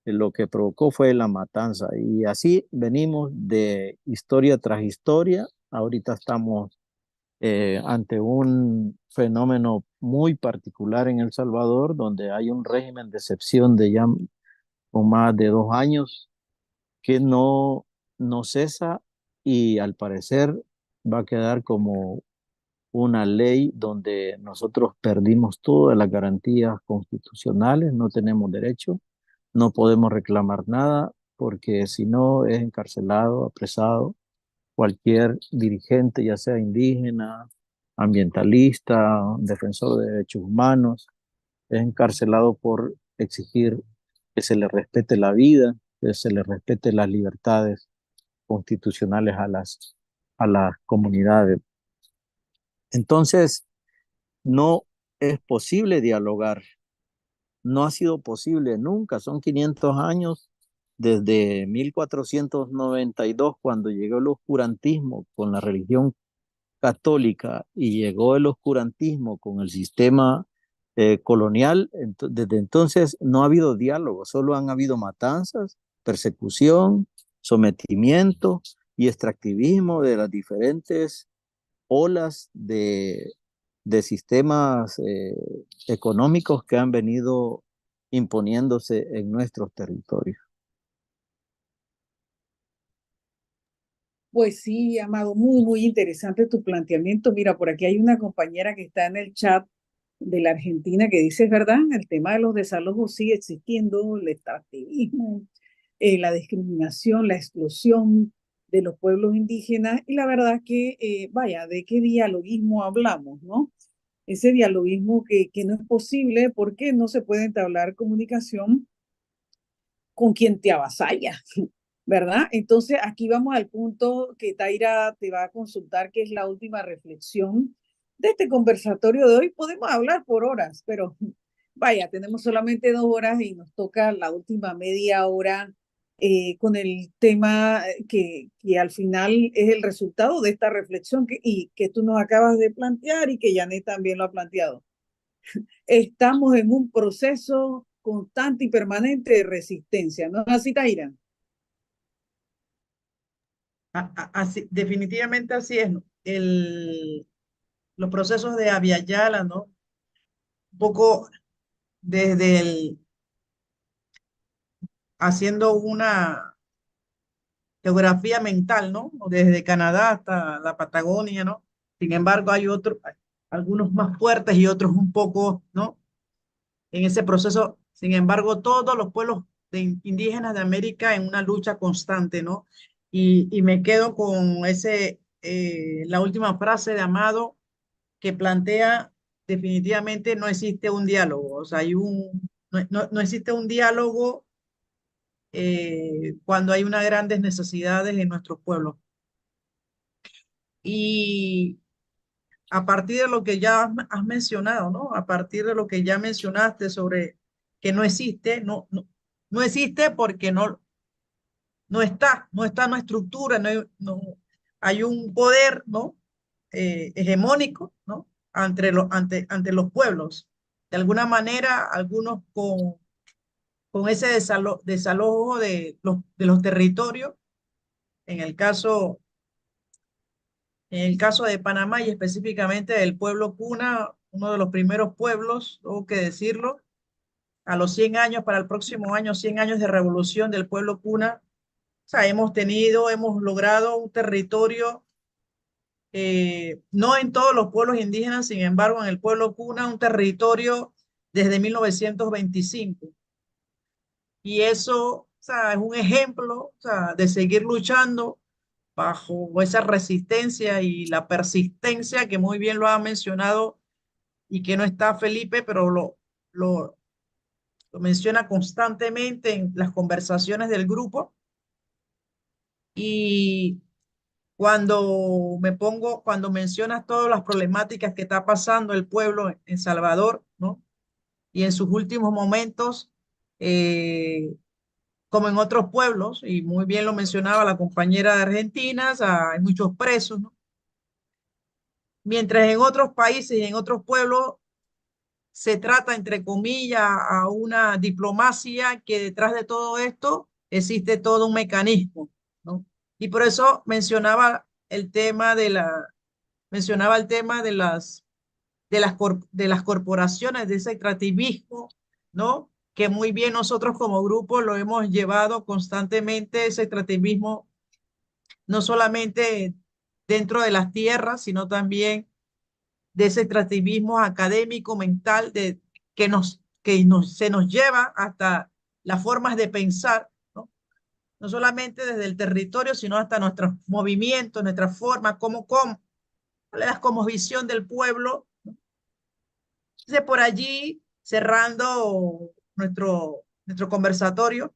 lo que provocó fue la matanza. Y así venimos de historia tras historia. Ahorita estamos ante un fenómeno muy particular en El Salvador, donde hay un régimen de excepción de ya con más de 2 años que no cesa, y al parecer va a quedar como una ley donde nosotros perdimos todas las garantías constitucionales, no tenemos derecho, no podemos reclamar nada, porque si no es encarcelado, apresado cualquier dirigente, ya sea indígena, ambientalista, defensor de derechos humanos, es encarcelado por exigir que se le respete la vida, que se le respete las libertades constitucionales a las comunidades. Entonces, no es posible dialogar, no ha sido posible nunca, son 500 años desde 1492, cuando llegó el oscurantismo con la religión católica y llegó el oscurantismo con el sistema colonial. Desde entonces no ha habido diálogo, solo han habido matanzas, persecución, sometimiento y extractivismo de las diferentes olas de sistemas económicos que han venido imponiéndose en nuestros territorios. Pues sí, Amado, muy, muy interesante tu planteamiento. Mira, por aquí hay una compañera que está en el chat de la Argentina que dice, es verdad, el tema de los desalojos sigue existiendo, el extractivismo, la discriminación, la exclusión de los pueblos indígenas, y la verdad que, vaya, ¿de qué dialoguismo hablamos, no? Ese dialoguismo que no es posible porque no se puede entablar comunicación con quien te avasalla, ¿verdad? Entonces, aquí vamos al punto que Taira te va a consultar, que es la última reflexión de este conversatorio de hoy. Podemos hablar por horas, pero vaya, tenemos solamente 2 horas y nos toca la última media hora con el tema que al final es el resultado de esta reflexión y que tú nos acabas de plantear y que Janet también lo ha planteado. Estamos en un proceso constante y permanente de resistencia, ¿no es así, Taira? Así, definitivamente así es, ¿no? Los procesos de Abya Yala, ¿no? Un poco desde haciendo una geografía mental, ¿no? Desde Canadá hasta la Patagonia, ¿no? Sin embargo, hay algunos más fuertes y otros un poco, ¿no? En ese proceso, sin embargo, todos los pueblos indígenas de América en una lucha constante, ¿no? Y me quedo con la última frase de Amado que plantea definitivamente no existe un diálogo, o sea, no existe un diálogo cuando hay unas grandes necesidades en nuestros pueblos. Y a partir de lo que ya has mencionado, ¿no? A partir de lo que ya mencionaste sobre que no existe, no existe porque no está, no hay estructura, hay un poder, ¿no? Hegemónico, ¿no? Ante los pueblos. De alguna manera, algunos con ese desalojo de los territorios, en el caso de Panamá y específicamente del pueblo Cuna, uno de los primeros pueblos, tengo que decirlo, a los 100 años, para el próximo año, 100 años de revolución del pueblo Cuna, o sea, hemos logrado un territorio, no en todos los pueblos indígenas, sin embargo, en el pueblo Cuna, un territorio desde 1925. Y eso, o sea, es un ejemplo, o sea, de seguir luchando bajo esa resistencia y la persistencia que muy bien lo ha mencionado y que no está Felipe, pero lo menciona constantemente en las conversaciones del grupo. Y cuando mencionas todas las problemáticas que está pasando el pueblo en Salvador, ¿no? Y en sus últimos momentos, como en otros pueblos, y muy bien lo mencionaba la compañera de Argentina, o sea, hay muchos presos, ¿no? Mientras en otros países y en otros pueblos se trata, entre comillas, a una diplomacia que detrás de todo esto existe todo un mecanismo, ¿no? Y por eso mencionaba el tema de las corporaciones, de ese extractivismo, ¿no? Que muy bien nosotros como grupo lo hemos llevado constantemente, ese extractivismo, no solamente dentro de las tierras, sino también de ese extractivismo académico, mental, se nos lleva hasta las formas de pensar, ¿no? No solamente desde el territorio, sino hasta nuestros movimientos, nuestra forma, cómo le das como visión del pueblo. Entonces, por allí, cerrando nuestro conversatorio,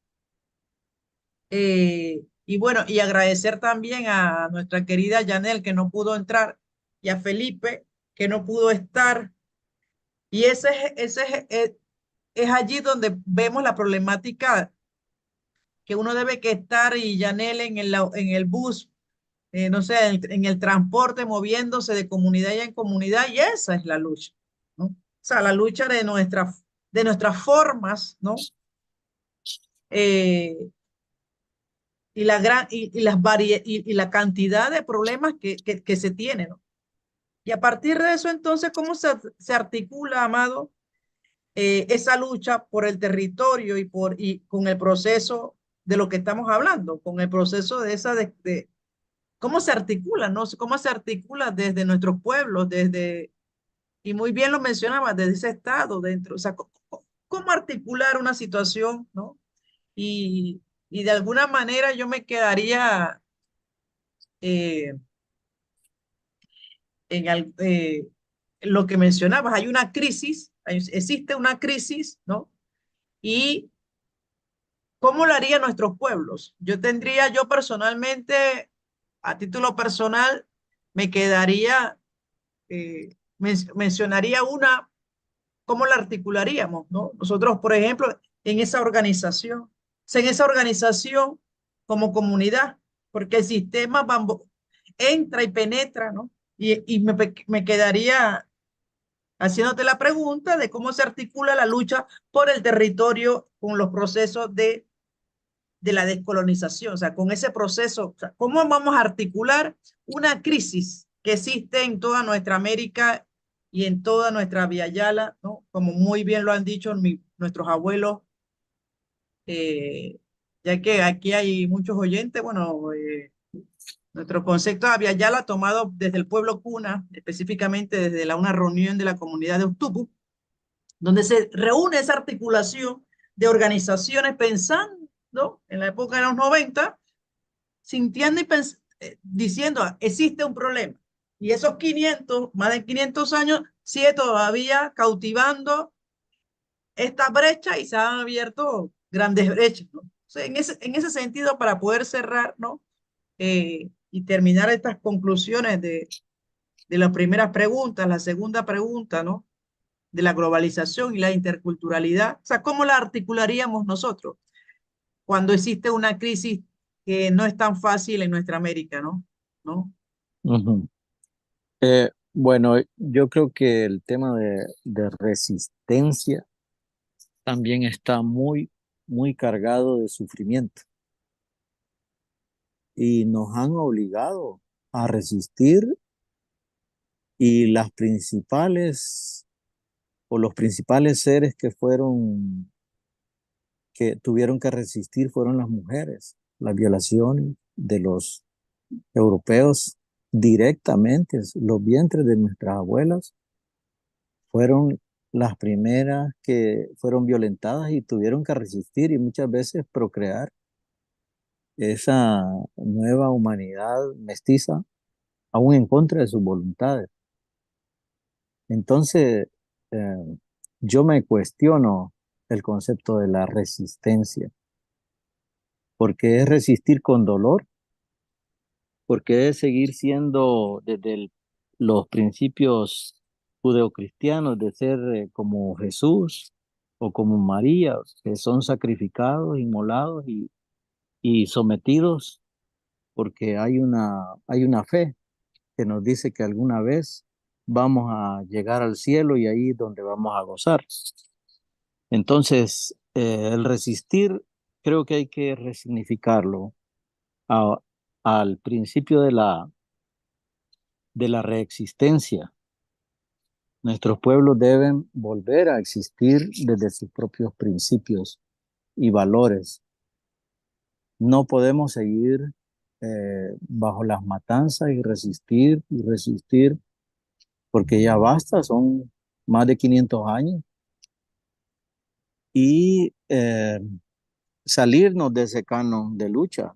y bueno, y agradecer también a nuestra querida Yanel que no pudo entrar y a Felipe que no pudo estar. Y es allí donde vemos la problemática que uno debe que estar y Yanel en el bus, no sé, en el transporte, moviéndose de comunidad en comunidad, y esa es la lucha, ¿no? O sea, la lucha de nuestras formas, ¿no? Y la cantidad de problemas que se tienen, ¿no? Y a partir de eso, entonces, ¿cómo se articula, Amado, esa lucha por el territorio y con el proceso de lo que estamos hablando, con el proceso de cómo se articula, ¿no? Cómo se articula desde nuestros pueblos, y muy bien lo mencionaba, desde ese estado dentro, o sea, cómo articular una situación, ¿no? Y de alguna manera yo me quedaría eh, en lo que mencionabas, hay una crisis, existe una crisis, ¿no? Y ¿cómo lo harían nuestros pueblos? Yo personalmente, a título personal, me quedaría, mencionaría una, ¿cómo la articularíamos, no? Nosotros, por ejemplo, en esa organización como comunidad, porque el sistema entra y penetra, ¿no? Y me quedaría haciéndote la pregunta de cómo se articula la lucha por el territorio con los procesos de la descolonización, o sea, con ese proceso, o sea, ¿cómo vamos a articular una crisis que existe en toda nuestra América y en toda nuestra Via Yala, ¿no? Como muy bien lo han dicho nuestros abuelos, ya que aquí hay muchos oyentes, bueno, nuestro concepto de Via Yala tomado desde el pueblo cuna, específicamente desde una reunión de la comunidad de Utubu, donde se reúne esa articulación de organizaciones pensando en la época de los 90, sintiendo y diciendo, existe un problema. Y esos 500, más de 500 años, sigue todavía cautivando esta brecha y se han abierto grandes brechas, ¿no? O sea, en ese sentido, para poder cerrar, ¿no? Y terminar estas conclusiones de las primeras preguntas, la segunda pregunta, ¿no? De la globalización y la interculturalidad. O sea, ¿cómo la articularíamos nosotros cuando existe una crisis que no es tan fácil en nuestra América, ¿no? ¿No? Ujú. Bueno, yo creo que el tema de resistencia también está muy cargado de sufrimiento y nos han obligado a resistir y las principales o los principales seres que tuvieron que resistir fueron las mujeres, las violaciones de los europeos directamente, los vientres de nuestras abuelas fueron las primeras que fueron violentadas y tuvieron que resistir y muchas veces procrear esa nueva humanidad mestiza, aún en contra de sus voluntades. Entonces, eh, yo me cuestiono el concepto de la resistencia, porque es resistir con dolor, porque es seguir siendo desde los principios judeocristianos de ser como Jesús o como María, que son sacrificados, inmolados y sometidos, porque hay una fe que nos dice que alguna vez vamos a llegar al cielo y ahí es donde vamos a gozar. Entonces, el resistir creo que hay que resignificarlo a- al principio de la reexistencia. Nuestros pueblos deben volver a existir desde sus propios principios y valores. No podemos seguir bajo las matanzas y resistir, porque ya basta, son más de 500 años, y salirnos de ese canon de lucha,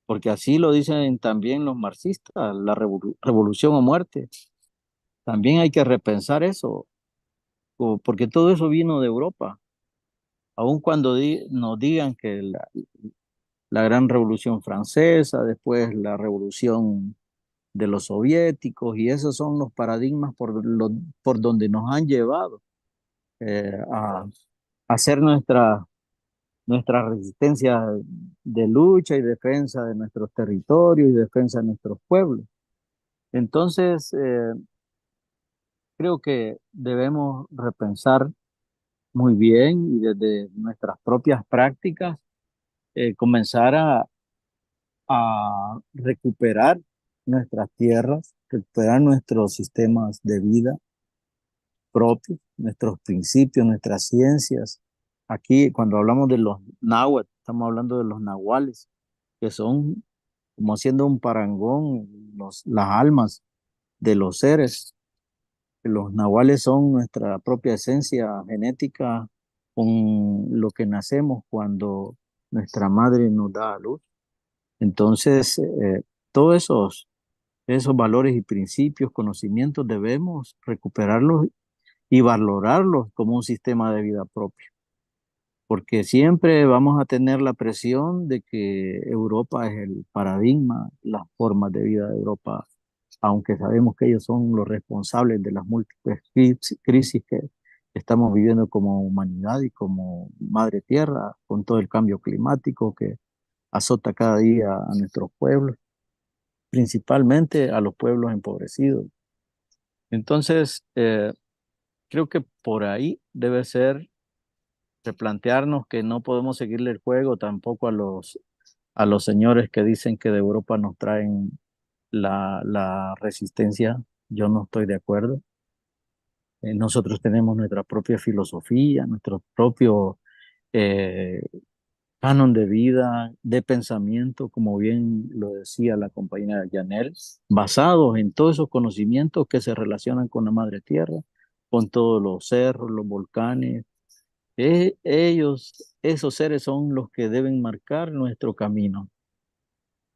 porque así lo dicen también los marxistas, la revolución o muerte. También hay que repensar eso, porque todo eso vino de Europa, aun cuando nos digan que la gran revolución francesa, después la revolución de los soviéticos, y esos son los paradigmas por donde nos han llevado a hacer nuestra resistencia de lucha y defensa de nuestros territorios y defensa de nuestros pueblos. Entonces, creo que debemos repensar muy bien y desde nuestras propias prácticas comenzar a recuperar nuestras tierras, recuperar nuestros sistemas de vida propios, nuestros principios, nuestras ciencias. Aquí, cuando hablamos de los náhuatl, estamos hablando de los nahuales, que son como haciendo un parangón, las almas de los seres. Los nahuales son nuestra propia esencia genética con lo que nacemos cuando nuestra madre nos da a luz. Entonces, todos esos valores y principios, conocimientos, debemos recuperarlos y valorarlos como un sistema de vida propio, porque siempre vamos a tener la presión de que Europa es el paradigma, las formas de vida de Europa, aunque sabemos que ellos son los responsables de las múltiples crisis que estamos viviendo como humanidad y como madre tierra, con todo el cambio climático que azota cada día a nuestros pueblos, principalmente a los pueblos empobrecidos. Entonces, creo que por ahí debe ser replantearnos que no podemos seguirle el juego tampoco a los señores que dicen que de Europa nos traen la resistencia. Yo no estoy de acuerdo. Nosotros tenemos nuestra propia filosofía, nuestro propio eh, canon de vida, de pensamiento, como bien lo decía la compañera Yanel, basados en todos esos conocimientos que se relacionan con la madre tierra, con todos los cerros, los volcanes. Esos seres son los que deben marcar nuestro camino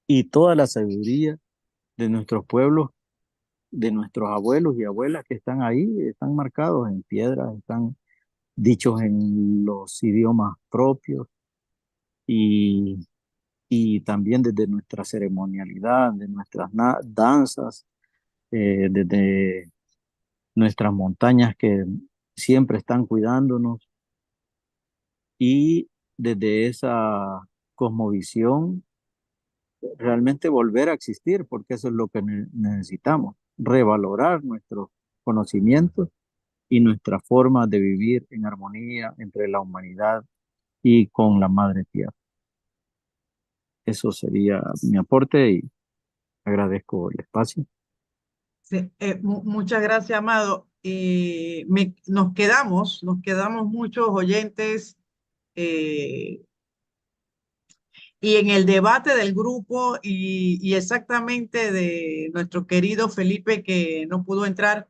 y toda la sabiduría de nuestros pueblos, de nuestros abuelos y abuelas que están ahí, están marcados en piedras, están dichos en los idiomas propios y, y también desde nuestra ceremonialidad, de nuestras danzas, desde nuestras montañas que siempre están cuidándonos y desde esa cosmovisión realmente volver a existir, porque eso es lo que necesitamos, revalorar nuestros conocimientos y nuestra forma de vivir en armonía entre la humanidad y con la madre tierra. Eso sería mi aporte y agradezco el espacio. Sí, muchas gracias, Amado. Nos quedamos muchos oyentes y en el debate del grupo y exactamente de nuestro querido Felipe que no pudo entrar,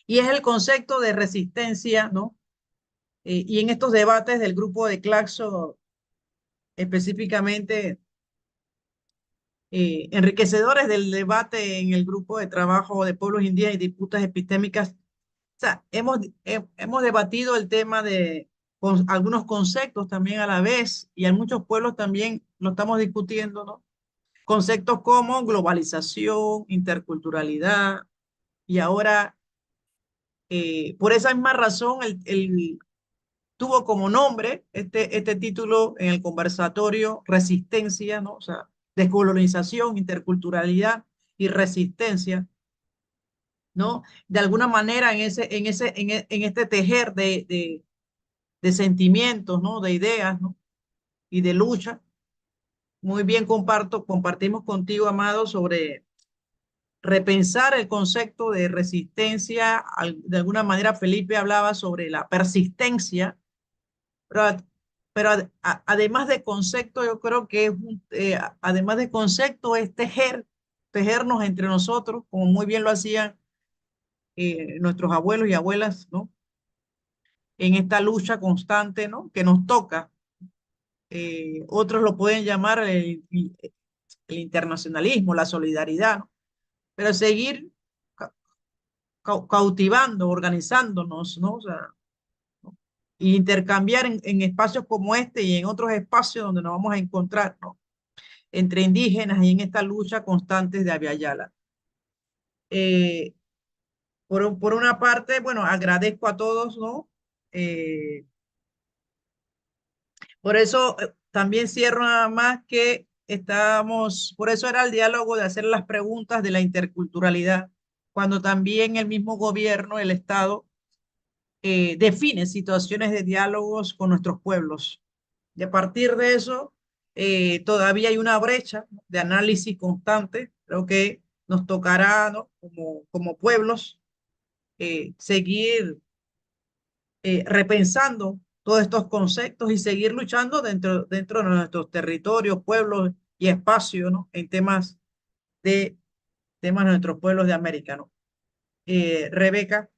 y es el concepto de resistencia, ¿no? Y en estos debates del grupo de Claxo, específicamente enriquecedores del debate en el grupo de trabajo de pueblos indígenas y disputas epistémicas, o sea, hemos debatido el tema de algunos conceptos también a la vez, y en muchos pueblos también lo estamos discutiendo, ¿no? Conceptos como globalización, interculturalidad, y ahora, por esa misma razón, tuvo como nombre este título en el conversatorio Resistencia, ¿no? O sea, descolonización, interculturalidad y resistencia, ¿no? De alguna manera en este tejer de sentimientos, ¿no? De ideas, ¿no? Y de lucha. Muy bien compartimos contigo, Amado, sobre repensar el concepto de resistencia. De alguna manera, Felipe hablaba sobre la persistencia, pero, además de concepto, yo creo que además de concepto es tejernos entre nosotros, como muy bien lo hacían nuestros abuelos y abuelas, ¿no? En esta lucha constante, ¿no? Que nos toca. Otros lo pueden llamar el internacionalismo, la solidaridad, ¿no? Pero seguir cautivando, organizándonos, ¿no? O sea, ¿no? Y intercambiar en espacios como este y en otros espacios donde nos vamos a encontrar, ¿no? Entre indígenas y en esta lucha constante de Abya Yala. Por una parte, bueno, agradezco a todos, ¿no? Por eso también cierro nada más que por eso era el diálogo de hacer las preguntas de la interculturalidad, cuando también el mismo gobierno, el Estado, define situaciones de diálogos con nuestros pueblos. Y a partir de eso, todavía hay una brecha de análisis constante. Creo que nos tocará, ¿no? Como pueblos, seguir repensando todos estos conceptos y seguir luchando dentro de nuestros territorios, pueblos y espacios, ¿no? En temas de nuestros pueblos de América, ¿no? Rebeca.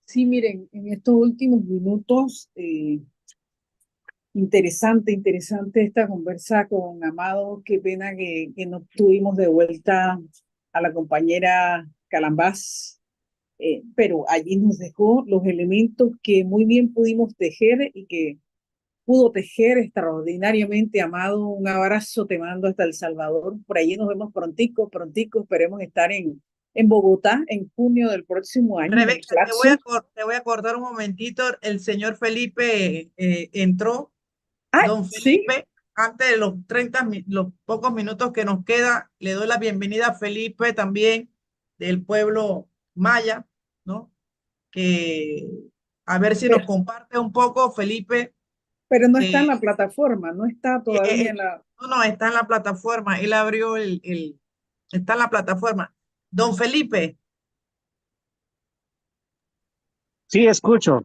Sí, miren, en estos últimos minutos, interesante esta conversa con Amado. Qué pena que no tuvimos de vuelta a la compañera Calambás, pero allí nos dejó los elementos que muy bien pudimos tejer y que pudo tejer extraordinariamente. Amado, un abrazo te mando hasta El Salvador. Por allí nos vemos prontico, esperemos estar en Bogotá en junio del próximo año en el Rebeca, Claxo. te voy a acordar un momentito, el señor Felipe entró, Ah, don sí, Felipe, antes de los los pocos minutos que nos queda, le doy la bienvenida a Felipe también del pueblo maya, ¿no? Que a ver si nos pero, comparte un poco, Felipe. pero no está eh, en la plataforma, no está eh, todavía eh, en la... no, no, está en la plataforma, él abrió está en la plataforma. Don Felipe. Sí, escucho.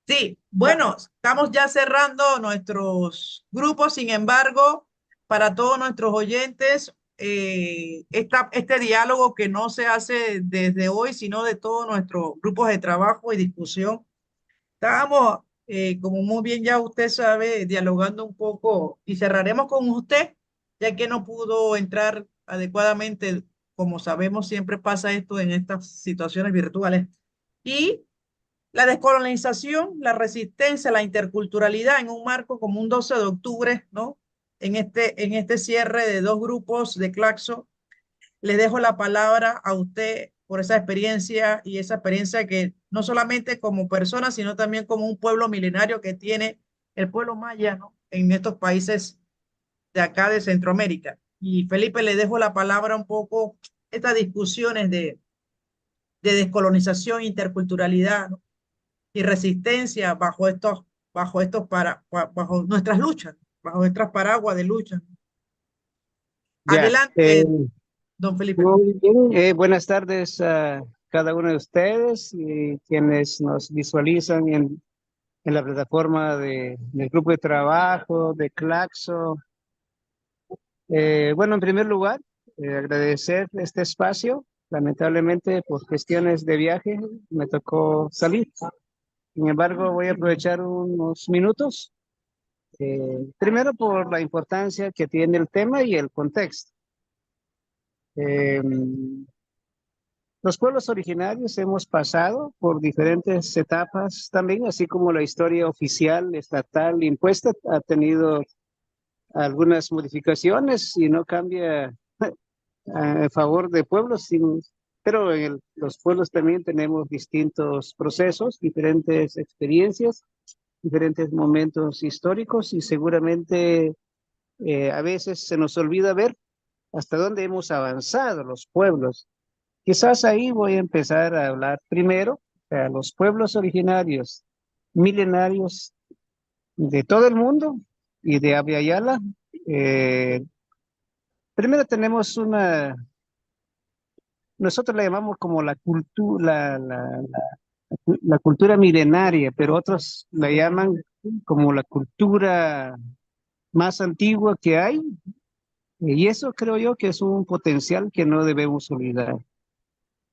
Sí, bueno, estamos ya cerrando nuestros grupos, sin embargo, para todos nuestros oyentes, este diálogo que no se hace desde hoy, sino de todos nuestros grupos de trabajo y discusión, estábamos, como muy bien ya usted sabe, dialogando un poco y cerraremos con usted, ya que no pudo entrar adecuadamente, como sabemos, siempre pasa esto en estas situaciones virtuales. Y la descolonización, la resistencia, la interculturalidad en un marco como un 12 de octubre, ¿no? En este cierre de dos grupos de Claxo, le dejo la palabra a usted por esa experiencia y esa experiencia que no solamente como persona, sino también como un pueblo milenario que tiene el pueblo maya, ¿no? En estos países de acá de Centroamérica. Y Felipe, le dejo la palabra un poco, estas discusiones de descolonización, interculturalidad, ¿no? Y resistencia bajo nuestras luchas, bajo nuestras paraguas de lucha. Ya. Adelante, don Felipe. Muy bien. Buenas tardes a cada uno de ustedes y quienes nos visualizan en la plataforma del grupo de trabajo, de Claxo. Bueno, en primer lugar, agradecer este espacio. Lamentablemente, por cuestiones de viaje, me tocó salir. Sin embargo, voy a aprovechar unos minutos. Primero, por la importancia que tiene el tema y el contexto. Eh, los pueblos originarios hemos pasado por diferentes etapas también, así como la historia oficial, estatal, impuesta, ha tenido algunas modificaciones y no cambia a favor de pueblos, pero en los pueblos también tenemos distintos procesos, diferentes experiencias, diferentes momentos históricos y seguramente a veces se nos olvida ver hasta dónde hemos avanzado los pueblos. Quizás ahí voy a empezar a hablar primero a los pueblos originarios milenarios de todo el mundo y de Abya Yala. Eh, Primero tenemos nosotros la llamamos como la cultura, la cultura milenaria, pero otros la llaman como la cultura más antigua que hay. Y eso creo yo que es un potencial que no debemos olvidar.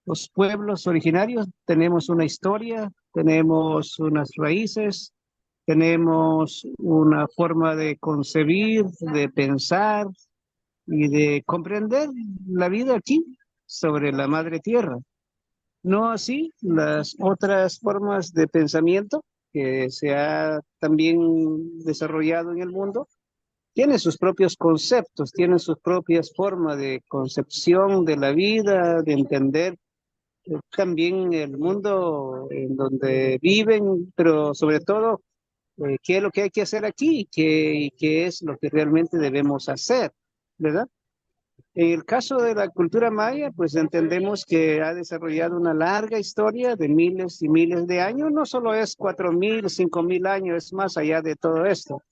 Los pueblos originarios tenemos una historia, tenemos unas raíces, tenemos una forma de concebir, de pensar y de comprender la vida aquí sobre la madre tierra. No así las otras formas de pensamiento que se ha también desarrollado en el mundo. Tienen sus propios conceptos, tienen sus propias formas de concepción de la vida, de entender también el mundo en donde viven, pero sobre todo qué es lo que hay que hacer aquí y qué es lo que realmente debemos hacer, ¿verdad? En el caso de la cultura maya, pues entendemos que ha desarrollado una larga historia de miles y miles de años, no solo es 4.000, 5.000 años, es más allá de todo esto.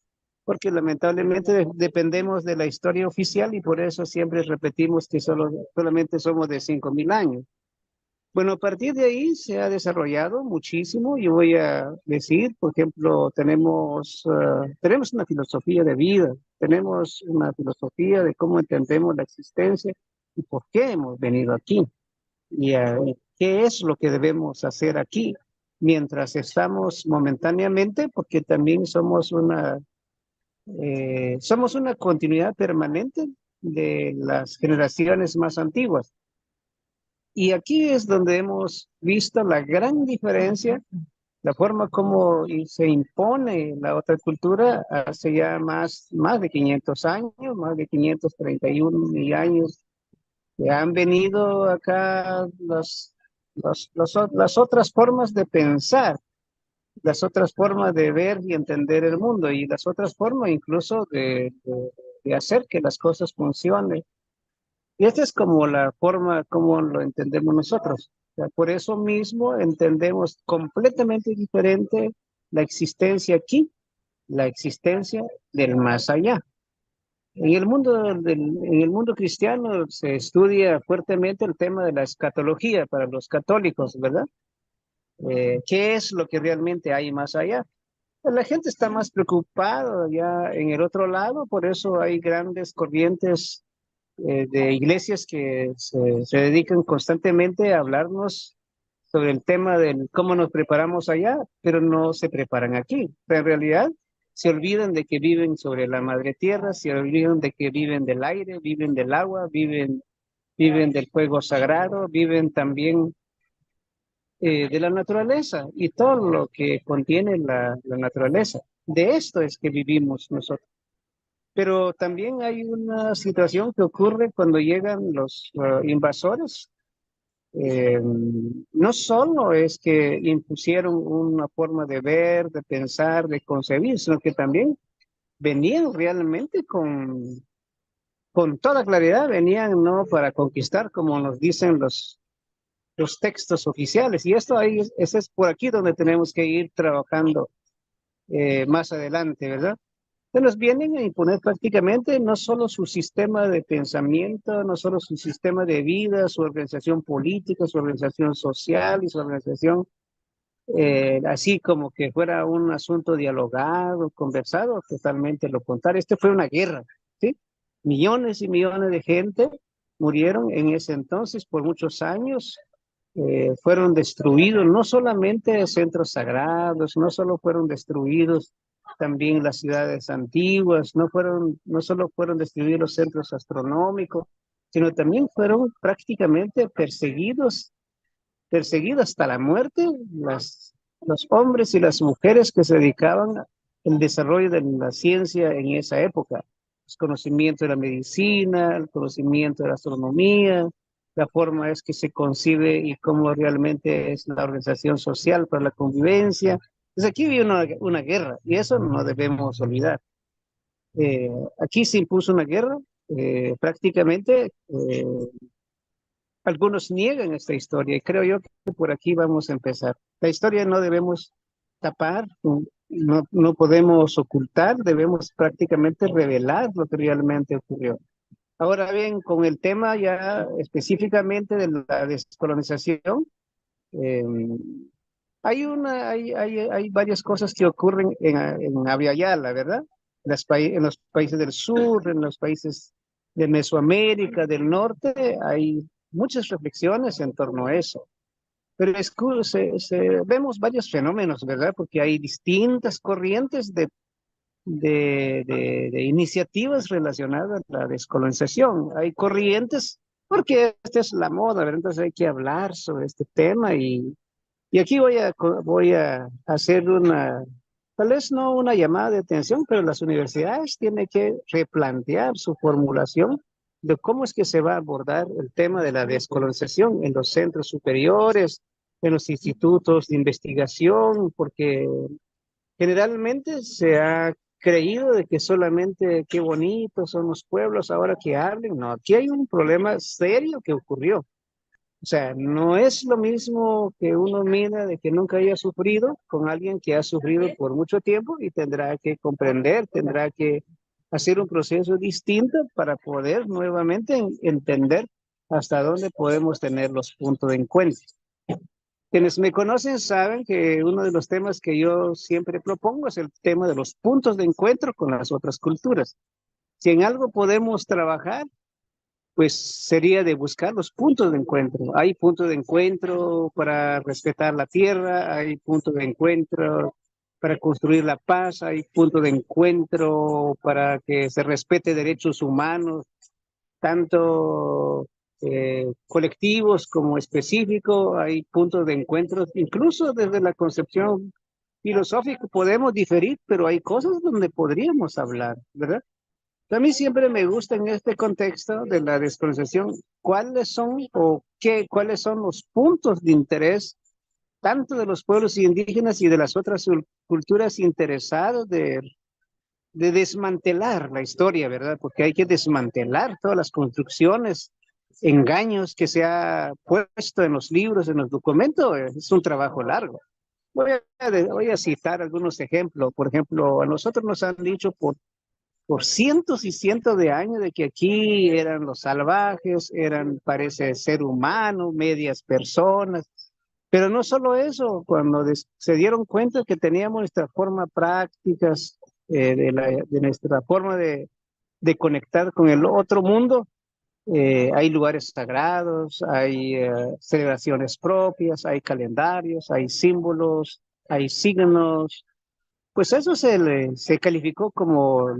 porque lamentablemente dependemos de la historia oficial y por eso siempre repetimos que solamente somos de 5.000 años. Bueno, a partir de ahí se ha desarrollado muchísimo. Yo voy a decir, por ejemplo, tenemos una filosofía de vida, tenemos una filosofía de cómo entendemos la existencia y por qué hemos venido aquí y qué es lo que debemos hacer aquí mientras estamos momentáneamente, porque también somos una continuidad permanente de las generaciones más antiguas. Y aquí es donde hemos visto la gran diferencia, la forma como se impone la otra cultura hace ya más de 500 años, más de 531 años, que han venido acá las otras formas de pensar, las otras formas de ver y entender el mundo y las otras formas incluso de hacer que las cosas funcionen. Y esta es como la forma como lo entendemos nosotros. O sea, por eso mismo entendemos completamente diferente la existencia aquí, la existencia del más allá. En el mundo cristiano se estudia fuertemente el tema de la escatología para los católicos, ¿verdad? ¿Qué es lo que realmente hay más allá? Pues la gente está más preocupada ya en el otro lado, por eso hay grandes corrientes de iglesias que se dedican constantemente a hablarnos sobre el tema de cómo nos preparamos allá, pero no se preparan aquí. Pero en realidad se olvidan de que viven sobre la madre tierra, se olvidan de que viven del aire, viven del agua, viven del fuego sagrado, viven también de la naturaleza y todo lo que contiene la naturaleza. De esto es que vivimos nosotros. Pero también hay una situación que ocurre cuando llegan los invasores. No solo es que impusieron una forma de ver, de pensar, de concebir, sino que también venían realmente con toda claridad, venían no para conquistar, como nos dicen los textos oficiales. Y esto ahí, ese es por aquí donde tenemos que ir trabajando más adelante, ¿verdad? Se nos vienen a imponer prácticamente no solo su sistema de pensamiento, no solo su sistema de vida, su organización política, su organización social y su organización así como que fuera un asunto dialogado, conversado, totalmente lo contrario. Este fue una guerra, ¿sí? Millones y millones de gente murieron en ese entonces por muchos años. Fueron destruidos no solamente centros sagrados, no solo fueron destruidos también las ciudades antiguas, no solo fueron destruidos los centros astronómicos, sino también fueron prácticamente perseguidos hasta la muerte los hombres y las mujeres que se dedicaban al desarrollo de la ciencia en esa época. El conocimiento de la medicina, el conocimiento de la astronomía, la forma es que se concibe y cómo realmente es la organización social para la convivencia. Entonces aquí viene una guerra y eso no debemos olvidar. Aquí se impuso una guerra, prácticamente algunos niegan esta historia y creo yo que por aquí vamos a empezar. La historia no debemos tapar, no podemos ocultar, debemos prácticamente revelar lo que realmente ocurrió. Ahora bien, con el tema ya específicamente de la descolonización, eh, hay varias cosas que ocurren en Abya Yala, ¿verdad? En los países del sur, en los países de Mesoamérica, del norte, hay muchas reflexiones en torno a eso. Pero vemos varios fenómenos, ¿verdad? Porque hay distintas corrientes de iniciativas relacionadas a la descolonización. Hay corrientes, porque esta es la moda, ¿verdad? Entonces hay que hablar sobre este tema y aquí voy a hacer tal vez no una llamada de atención, pero las universidades tienen que replantear su formulación de cómo es que se va a abordar el tema de la descolonización en los centros superiores, en los institutos de investigación, porque generalmente se ha creído de que solamente qué bonitos son los pueblos ahora que hablen. No, aquí hay un problema serio que ocurrió. O sea, no es lo mismo que uno mira de que nunca haya sufrido con alguien que ha sufrido por mucho tiempo y tendrá que comprender, tendrá que hacer un proceso distinto para poder nuevamente entender hasta dónde podemos tener los puntos de encuentro. Quienes me conocen saben que uno de los temas que yo siempre propongo es el tema de los puntos de encuentro con las otras culturas. Si en algo podemos trabajar, pues sería de buscar los puntos de encuentro. Hay puntos de encuentro para respetar la tierra, hay puntos de encuentro para construir la paz, hay puntos de encuentro para que se respete derechos humanos, tanto colectivos como específicos, hay puntos de encuentro, incluso desde la concepción filosófica podemos diferir, pero hay cosas donde podríamos hablar, ¿verdad? A mí siempre me gusta en este contexto de la descolonización cuáles son cuáles son los puntos de interés tanto de los pueblos indígenas y de las otras culturas interesadas de desmantelar la historia, ¿verdad? Porque hay que desmantelar todas las construcciones, engaños que se ha puesto en los libros, en los documentos. Es un trabajo largo. Voy a citar algunos ejemplos. Por ejemplo, a nosotros nos han dicho por cientos y cientos de años de que aquí eran los salvajes, parece ser humano, medias personas. Pero no solo eso, cuando se dieron cuenta que teníamos nuestra forma prácticas, de nuestra forma de conectar con el otro mundo, hay lugares sagrados, hay celebraciones propias, hay calendarios, hay símbolos, hay signos. Pues eso se calificó como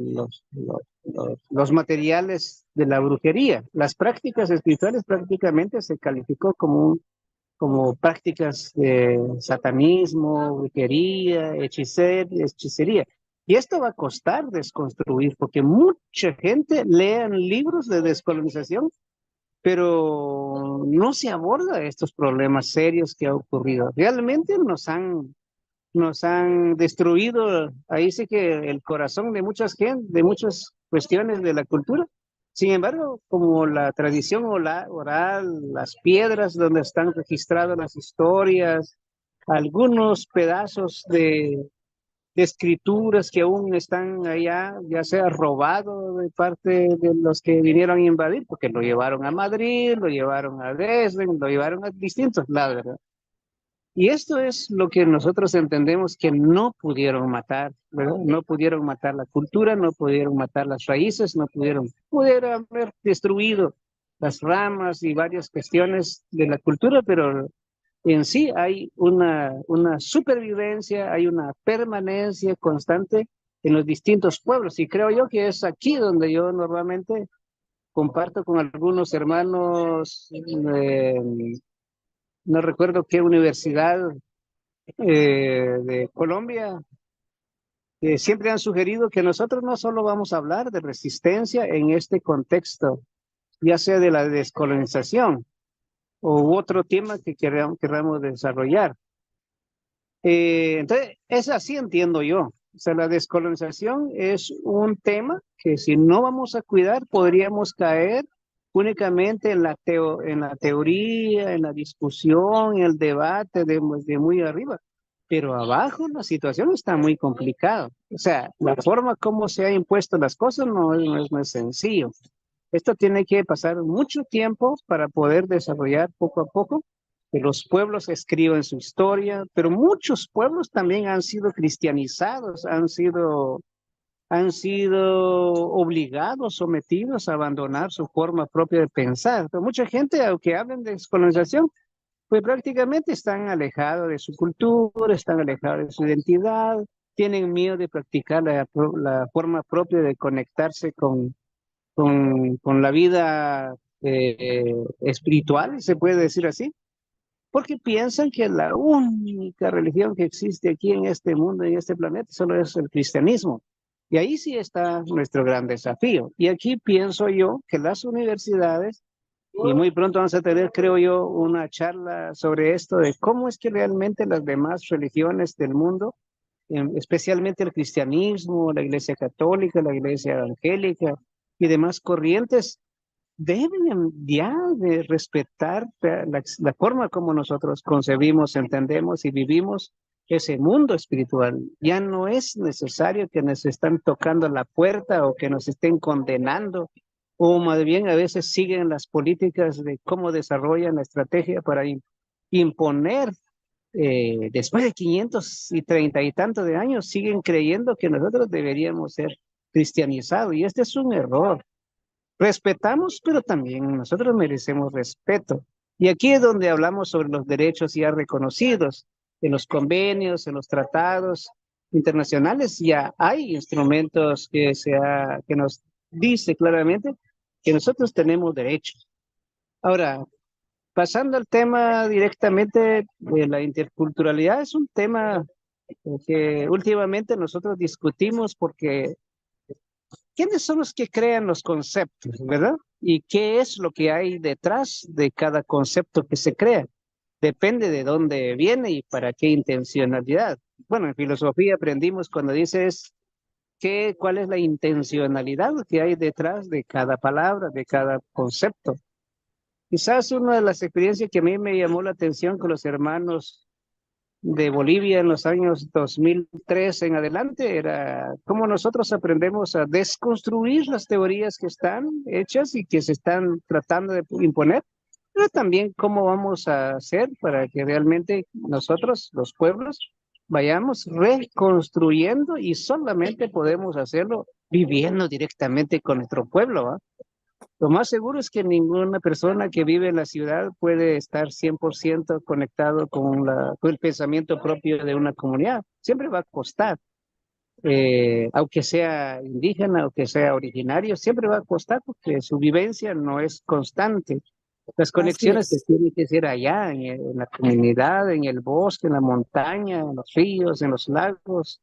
los materiales de la brujería. Las prácticas espirituales prácticamente se calificó como prácticas de satanismo, brujería, hechicería. Y esto va a costar desconstruir, porque mucha gente lee libros de descolonización, pero no se aborda estos problemas serios que ha ocurrido. Realmente nos han destruido, ahí sí que el corazón de de muchas cuestiones de la cultura. Sin embargo, como la tradición oral, las piedras donde están registradas las historias, algunos pedazos de escrituras que aún están allá, ya sea robado de parte de los que vinieron a invadir, porque lo llevaron a Madrid, lo llevaron a Dresden, lo llevaron a distintos lados, ¿verdad? Y esto es lo que nosotros entendemos que no pudieron matar, ¿verdad? No pudieron matar la cultura, no pudieron matar las raíces, pudieron haber destruido las ramas y varias cuestiones de la cultura, pero en sí hay una supervivencia, hay una permanencia constante en los distintos pueblos. Y creo yo que es aquí donde yo normalmente comparto con algunos hermanos, no recuerdo qué universidad de Colombia, que siempre han sugerido que nosotros no solo vamos a hablar de resistencia en este contexto, ya sea de la descolonización u otro tema que queramos desarrollar. Entonces, es así entiendo yo. O sea, la descolonización es un tema que si no vamos a cuidar, podríamos caer únicamente en la teoría, en la discusión, en el debate de muy arriba. Pero abajo la situación está muy complicada. O sea, la forma como se han impuesto las cosas no es sencillo. Esto tiene que pasar mucho tiempo para poder desarrollar poco a poco que los pueblos escriban su historia, pero muchos pueblos también han sido cristianizados, han sido obligados, sometidos a abandonar su forma propia de pensar. Pero mucha gente, aunque hablen de descolonización, pues prácticamente están alejados de su cultura, están alejados de su identidad, tienen miedo de practicar la forma propia de conectarse con la vida espiritual, se puede decir así, porque piensan que la única religión que existe aquí en este mundo, en este planeta, solo es el cristianismo. Y ahí sí está nuestro gran desafío. Y aquí pienso yo que las universidades, y muy pronto vamos a tener, creo yo, una charla sobre esto, de cómo es que realmente las demás religiones del mundo, especialmente el cristianismo, la iglesia católica, la iglesia evangélica y demás corrientes, deben ya de respetar la forma como nosotros concebimos, entendemos y vivimos ese mundo espiritual. Ya no es necesario que nos están tocando la puerta o que nos estén condenando, o más bien a veces siguen las políticas de cómo desarrollan la estrategia para imponer. Después de 530 y tantos de años, siguen creyendo que nosotros deberíamos ser cristianizados, y este es un error. Respetamos, pero también nosotros merecemos respeto. Y aquí es donde hablamos sobre los derechos ya reconocidos, en los convenios, en los tratados internacionales, ya hay instrumentos que nos dice claramente que nosotros tenemos derechos. Ahora, pasando al tema directamente de la interculturalidad, es un tema que últimamente nosotros discutimos porque ¿quiénes son los que crean los conceptos, verdad? ¿Y qué es lo que hay detrás de cada concepto que se crea? Depende de dónde viene y para qué intencionalidad. Bueno, en filosofía aprendimos cuando dices cuál es la intencionalidad que hay detrás de cada palabra, de cada concepto. Quizás una de las experiencias que a mí me llamó la atención con los hermanos de Bolivia en los años 2003 en adelante era cómo nosotros aprendemos a desconstruir las teorías que están hechas y que se están tratando de imponer, pero también cómo vamos a hacer para que realmente nosotros, los pueblos, vayamos reconstruyendo, y solamente podemos hacerlo viviendo directamente con nuestro pueblo, ¿va? Lo más seguro es que ninguna persona que vive en la ciudad puede estar 100% conectado con el pensamiento propio de una comunidad. Siempre va a costar, aunque sea indígena, aunque sea originario, siempre va a costar porque su vivencia no es constante. Las Así conexiones que es. tienen que ser allá, en la comunidad, en el bosque, en la montaña, en los ríos, en los lagos.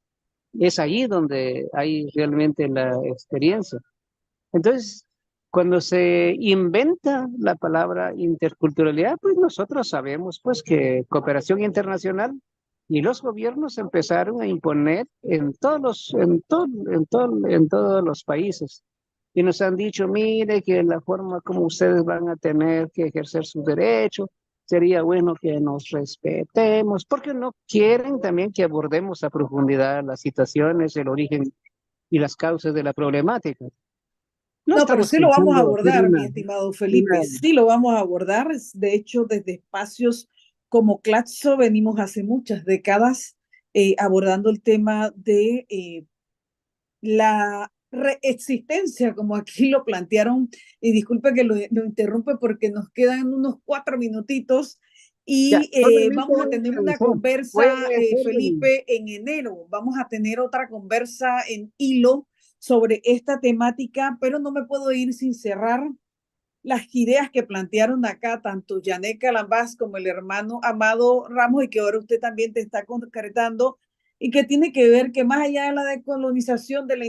Es ahí donde hay realmente la experiencia. Entonces, cuando se inventa la palabra interculturalidad, pues nosotros sabemos pues que cooperación internacional y los gobiernos empezaron a imponer en todos los países. Y nos han dicho, mire, que la forma como ustedes van a tener que ejercer sus derechos, sería bueno que nos respetemos, porque no quieren también que abordemos a profundidad las situaciones, el origen y las causas de la problemática. No No, pero estamos sí lo vamos a pensando hacer abordar, mi estimado Felipe. Sí lo vamos a abordar. De hecho, desde espacios como Claxo venimos hace muchas décadas abordando el tema de la reexistencia, como aquí lo plantearon, y disculpe que lo interrumpe porque nos quedan unos 4 minutitos ya, y solamente vamos a tener una voy a conversa, hacer Felipe, en enero. Vamos a tener otra conversa en hilo sobre esta temática, pero no me puedo ir sin cerrar las ideas que plantearon acá, tanto Janet Calambás como el hermano Amado Ramos, y que ahora usted también te está concretando, y que tiene que ver que más allá de la decolonización, de la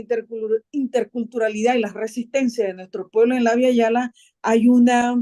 interculturalidad y las resistencias de nuestro pueblo en la Via Yala, hay una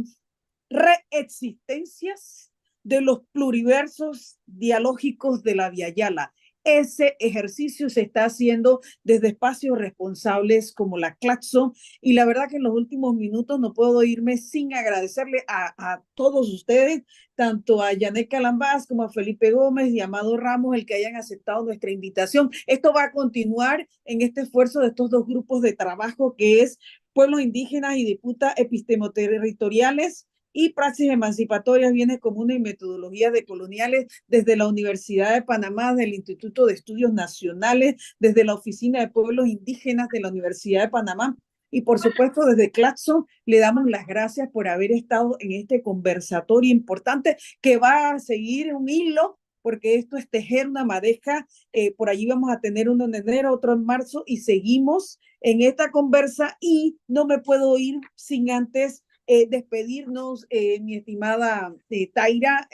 reexistencias de los pluriversos dialógicos de la Via Yala. Ese ejercicio se está haciendo desde espacios responsables como la Claxo, y la verdad que en los últimos minutos no puedo irme sin agradecerle a todos ustedes, tanto a Janet Calambás como a Felipe Gómez y Amado Ramos, el que hayan aceptado nuestra invitación. Esto va a continuar en este esfuerzo de estos dos grupos de trabajo que es pueblos indígenas y disputas epistemoterritoriales y praxis emancipatorias, bienes comunes y metodologías decoloniales desde la Universidad de Panamá, del Instituto de Estudios Nacionales, desde la Oficina de Pueblos Indígenas de la Universidad de Panamá. Y por supuesto, desde Claxo le damos las gracias por haber estado en este conversatorio importante que va a seguir un hilo, porque esto es tejer una madeja. Por allí vamos a tener uno en enero, otro en marzo, y seguimos en esta conversa. Y no me puedo ir sin antes despedirnos, mi estimada Taira.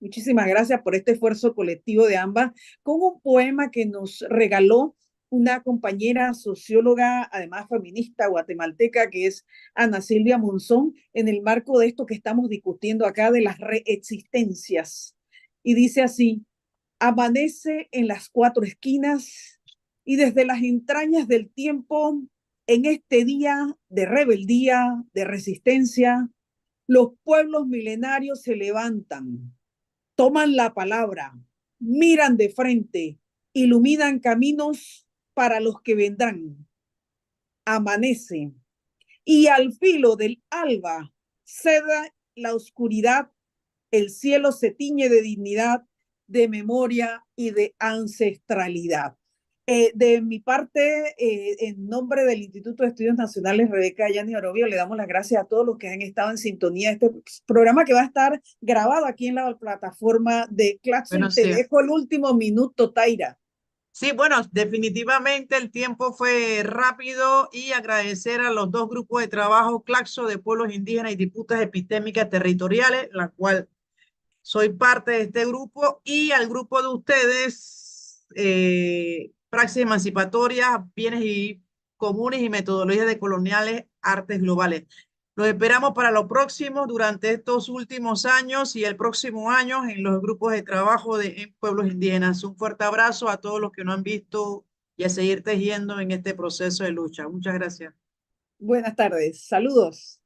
Muchísimas gracias por este esfuerzo colectivo de ambas, con un poema que nos regaló una compañera socióloga, además feminista guatemalteca, que es Ana Silvia Monzón, en el marco de esto que estamos discutiendo acá de las reexistencias. Y dice así: amanece en las 4 esquinas y desde las entrañas del tiempo en este día de rebeldía, de resistencia, los pueblos milenarios se levantan, toman la palabra, miran de frente, iluminan caminos para los que vendrán. Amanece y al filo del alba cede la oscuridad, el cielo se tiñe de dignidad, de memoria y de ancestralidad. De mi parte, en nombre del Instituto de Estudios Nacionales Rebeca Yanni Orobio, le damos las gracias a todos los que han estado en sintonía de este programa que va a estar grabado aquí en la plataforma de Claxo. Bueno, Y te sí. dejo el último minuto, Taira. Sí, bueno, definitivamente el tiempo fue rápido y agradecer a los dos grupos de trabajo, Claxo de Pueblos Indígenas y Disputas Epistémicas Territoriales, la cual soy parte de este grupo, y al grupo de ustedes, Praxis Emancipatorias, Bienes y Comunes y Metodologías Decoloniales, Artes Globales. Los esperamos para lo próximo durante estos últimos años y el próximo año en los grupos de trabajo en pueblos indígenas. Un fuerte abrazo a todos los que nos han visto y a seguir tejiendo en este proceso de lucha. Muchas gracias. Buenas tardes, saludos.